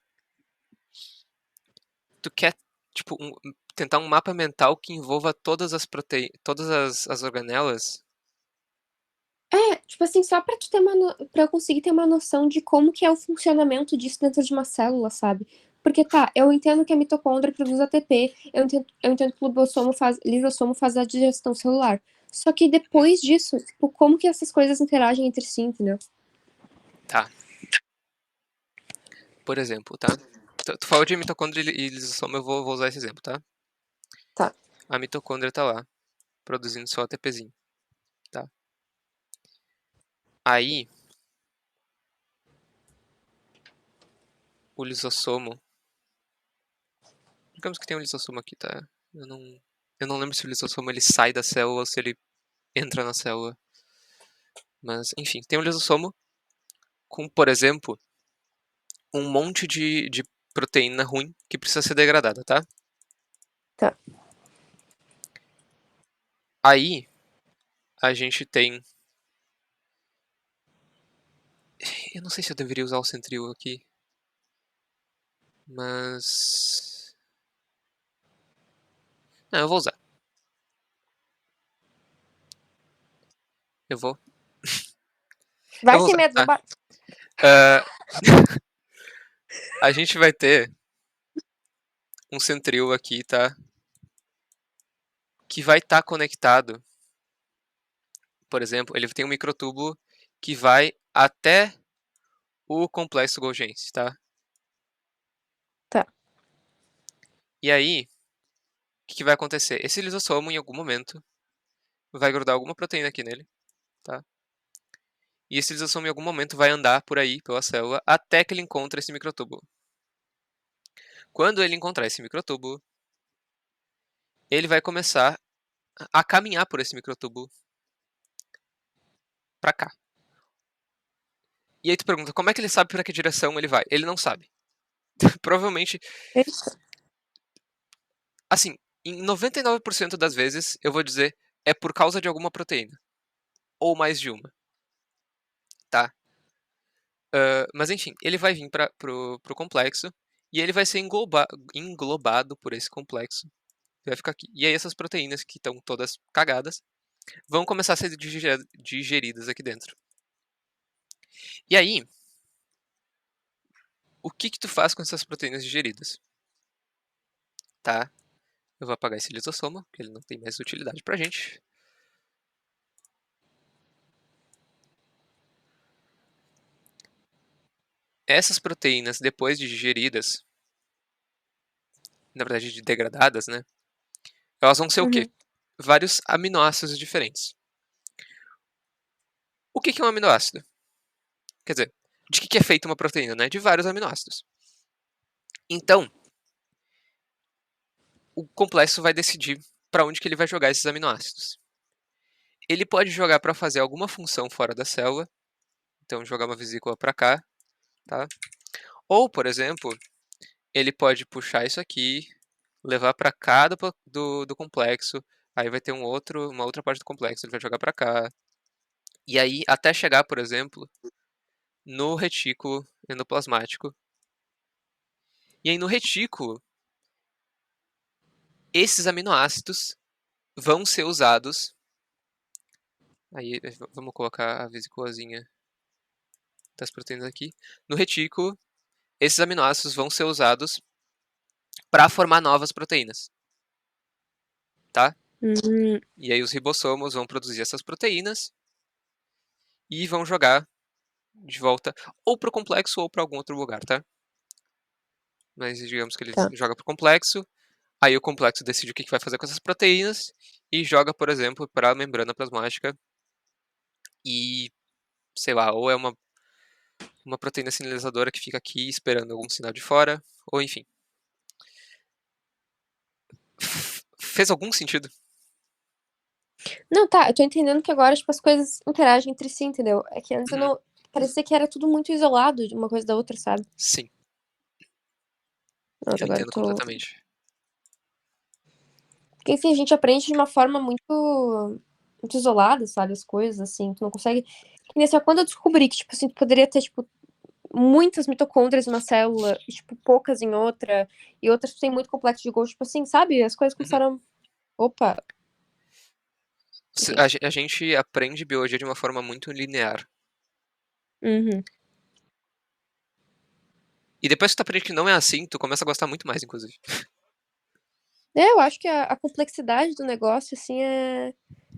Tu quer, tipo, tentar um mapa mental que envolva todas as proteínas, todas as organelas? É, tipo assim, só pra tu ter pra eu conseguir ter uma noção de como que é o funcionamento disso dentro de uma célula, sabe? Porque tá, eu entendo que a mitocôndria produz ATP, eu entendo que o lisossomo faz a digestão celular. Só que depois disso, tipo, como que essas coisas interagem entre si, entendeu? Tá. Por exemplo, tá? Tu falou de mitocôndria e lisossomo, eu vou usar esse exemplo, tá? Tá. A mitocôndria tá lá, produzindo só ATPzinho, tá? Aí, o lisossomo... Digamos que tem um lisossomo aqui, tá? Eu não lembro se o lisossomo ele sai da célula ou se ele entra na célula. Mas, enfim, tem um lisossomo com, por exemplo, um monte de proteína ruim que precisa ser degradada, tá? Tá. Aí, a gente tem... Eu não sei se eu deveria usar o centril aqui, mas... Não, eu vou usar. Eu vou. Eu Vai vou sem usar, medo, tá? vambora. Ah, a gente vai ter um centril aqui, tá? Que vai estar conectado. Por exemplo, ele tem um microtubo que vai até o complexo Golgi, tá? Tá. E aí, o que vai acontecer? Esse lisossomo, em algum momento, vai grudar alguma proteína aqui nele, tá? E esse lisossomo, em algum momento, vai andar por aí, pela célula, até que ele encontre esse microtubo. Quando ele encontrar esse microtubo, ele vai começar a caminhar por esse microtúbulo pra cá. E aí tu pergunta, como é que ele sabe pra que direção ele vai? Ele não sabe. Provavelmente, Eita. assim, em 99% das vezes, eu vou dizer, é por causa de alguma proteína. Ou mais de uma, tá? Mas enfim, ele vai vir pro complexo e ele vai ser englobado por esse complexo. Vai ficar aqui. E aí essas proteínas que estão todas cagadas vão começar a ser digeridas aqui dentro. E aí, o que tu faz com essas proteínas digeridas? Tá? Eu vou apagar esse lisossoma, porque ele não tem mais utilidade pra gente. Essas proteínas, depois de digeridas, na verdade de degradadas, né? Elas vão ser o quê? Uhum. Vários aminoácidos diferentes. O que é um aminoácido? Quer dizer, de que é feita uma proteína, né? De vários aminoácidos. Então, o complexo vai decidir para onde que ele vai jogar esses aminoácidos. Ele pode jogar para fazer alguma função fora da célula, então jogar uma vesícula para cá, tá? Ou, por exemplo, ele pode puxar isso aqui, levar para cá do complexo, aí vai ter uma outra parte do complexo, ele vai jogar para cá. E aí, até chegar, por exemplo, no retículo endoplasmático. E aí, no retículo, esses aminoácidos vão ser usados. Aí, vamos colocar a vesiculazinha das proteínas aqui. No retículo, esses aminoácidos vão ser usados para formar novas proteínas, tá? Hum, E aí os ribossomos vão produzir essas proteínas e vão jogar de volta ou para o complexo ou para algum outro lugar, tá? Mas digamos que ele tá. joga para o complexo, aí o complexo decide o que vai fazer com essas proteínas e joga, por exemplo, para a membrana plasmática e, sei lá, ou é uma proteína sinalizadora que fica aqui esperando algum sinal de fora, ou enfim. Fez algum sentido? Não, tá, eu tô entendendo que agora, tipo, as coisas interagem entre si, entendeu? É que antes eu Uhum. não. Parecia que era tudo muito isolado de uma coisa da outra, sabe? Sim, Nossa, eu agora eu entendo tô. completamente. Porque, enfim, a gente aprende de uma forma muito isolada, sabe? As coisas, assim, tu não consegue. Que nem assim, quando eu descobri que, tipo assim, tu poderia ter, tipo, muitas mitocôndrias em uma célula e, tipo, poucas em outra, e outras que têm muito complexo de Golgi, tipo assim, sabe? As coisas Uhum. começaram. Opa, enfim. A gente aprende biologia de uma forma muito linear. Uhum. E depois que tu aprende que não é assim, tu começa a gostar muito mais, inclusive. É, eu acho que a complexidade do negócio, assim, é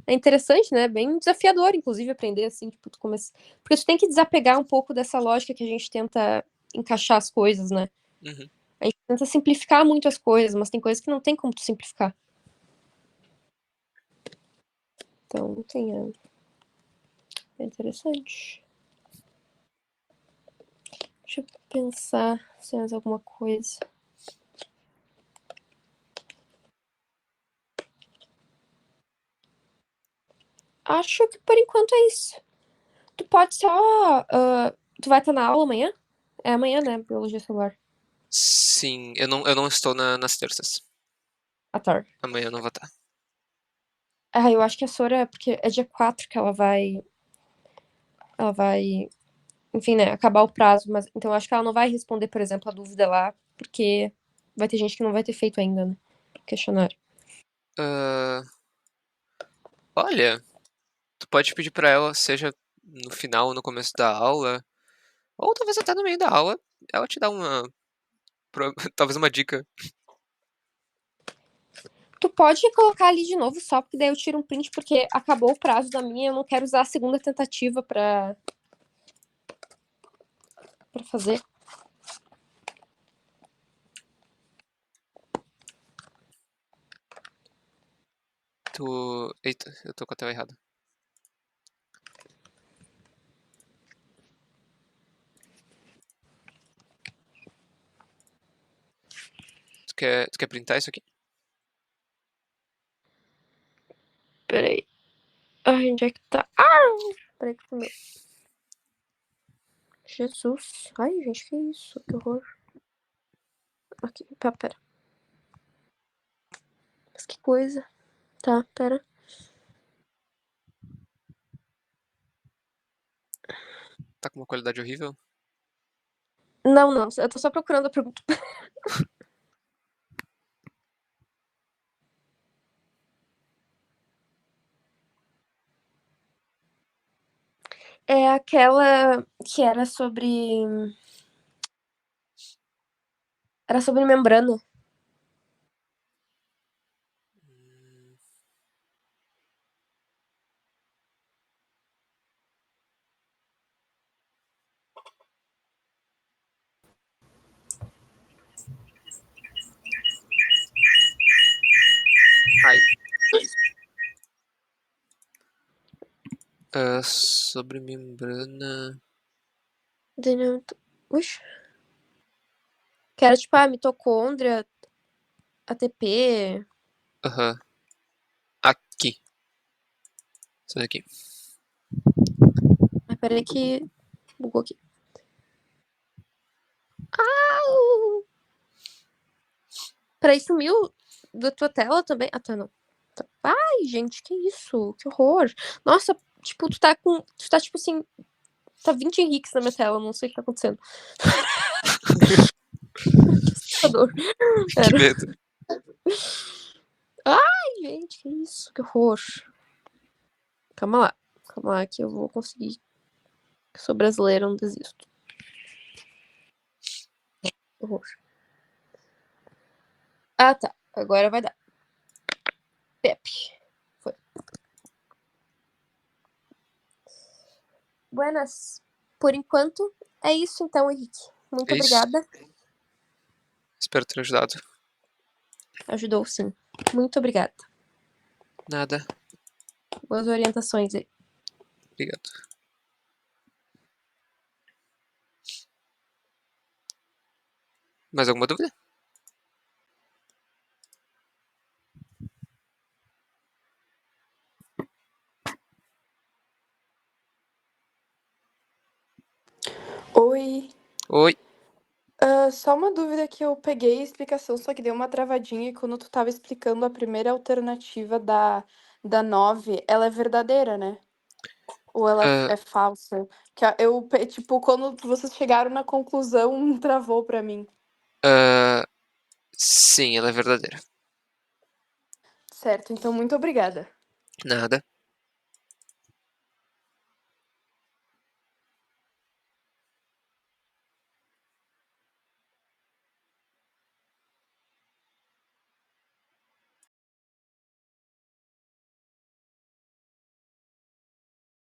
interessante, né? Bem desafiador, inclusive, aprender, assim, tipo, tu começa. Porque tu tem que desapegar um pouco dessa lógica que a gente tenta encaixar as coisas, né? Uhum. A gente tenta simplificar muito as coisas, mas tem coisas que não tem como tu simplificar. Então, tem, é interessante. Deixa eu pensar se mais alguma coisa. Acho que por enquanto é isso. Tu pode só. Tu vai estar na aula amanhã? É amanhã, né? Biologia celular. Sim, eu não estou nas terças. À tarde. Amanhã eu não vou estar. Ah, eu acho que a Sora, porque é dia 4 que ela vai. Ela vai. Enfim, né? Acabar o prazo. Mas, então, eu acho que ela não vai responder, por exemplo, a dúvida lá, porque vai ter gente que não vai ter feito ainda, né? O questionário. Ah, olha, tu pode pedir pra ela, seja no final ou no começo da aula, ou talvez até no meio da aula, ela te dá talvez uma dica. Tu pode colocar ali de novo só, porque daí eu tiro um print, porque acabou o prazo da minha, eu não quero usar a segunda tentativa pra fazer. Eita, eu tô com a tela errada. Tu quer printar isso aqui? Ai, onde é que tá? Ah! Peraí que sumiu. Jesus. Ai, gente, que isso? Que horror. Aqui, pera. Mas que coisa. Tá, pera. Tá com uma qualidade horrível? Não, eu tô só procurando a pergunta. É aquela que era sobre. Era sobre membrana. Ai. Sobre membrana. Ux. Que era tipo a mitocôndria, ATP. Aham. Aqui. Isso daqui. Ai, peraí que bugou aqui. Au! Peraí, sumiu da tua tela também? Ah, tá, não. Tá. Ai, gente, que isso? Que horror. Nossa, tipo, tu tá tipo assim. Tá 20 Henriques na minha tela, não sei o que tá acontecendo. Que assustador. Que Pera. medo. Ai, gente, que isso? Que horror. Calma lá que eu vou conseguir. Sou brasileira, não desisto. Que horror. Ah, tá. Agora vai dar. Pepe. Foi. Buenas. Por enquanto, é isso então, Henrique. Muito É isso. obrigada. Espero ter ajudado. Ajudou, sim. Muito obrigada. Nada. Boas orientações aí. Obrigado. Mais alguma dúvida? Oi. Oi. Só uma dúvida que eu peguei a explicação, só que deu uma travadinha e quando tu tava explicando a primeira alternativa da 9, ela é verdadeira, né? Ou ela Ah, é falsa? Tipo, quando vocês chegaram na conclusão, travou pra mim. sim, ela é verdadeira. Certo, então muito obrigada. Nada.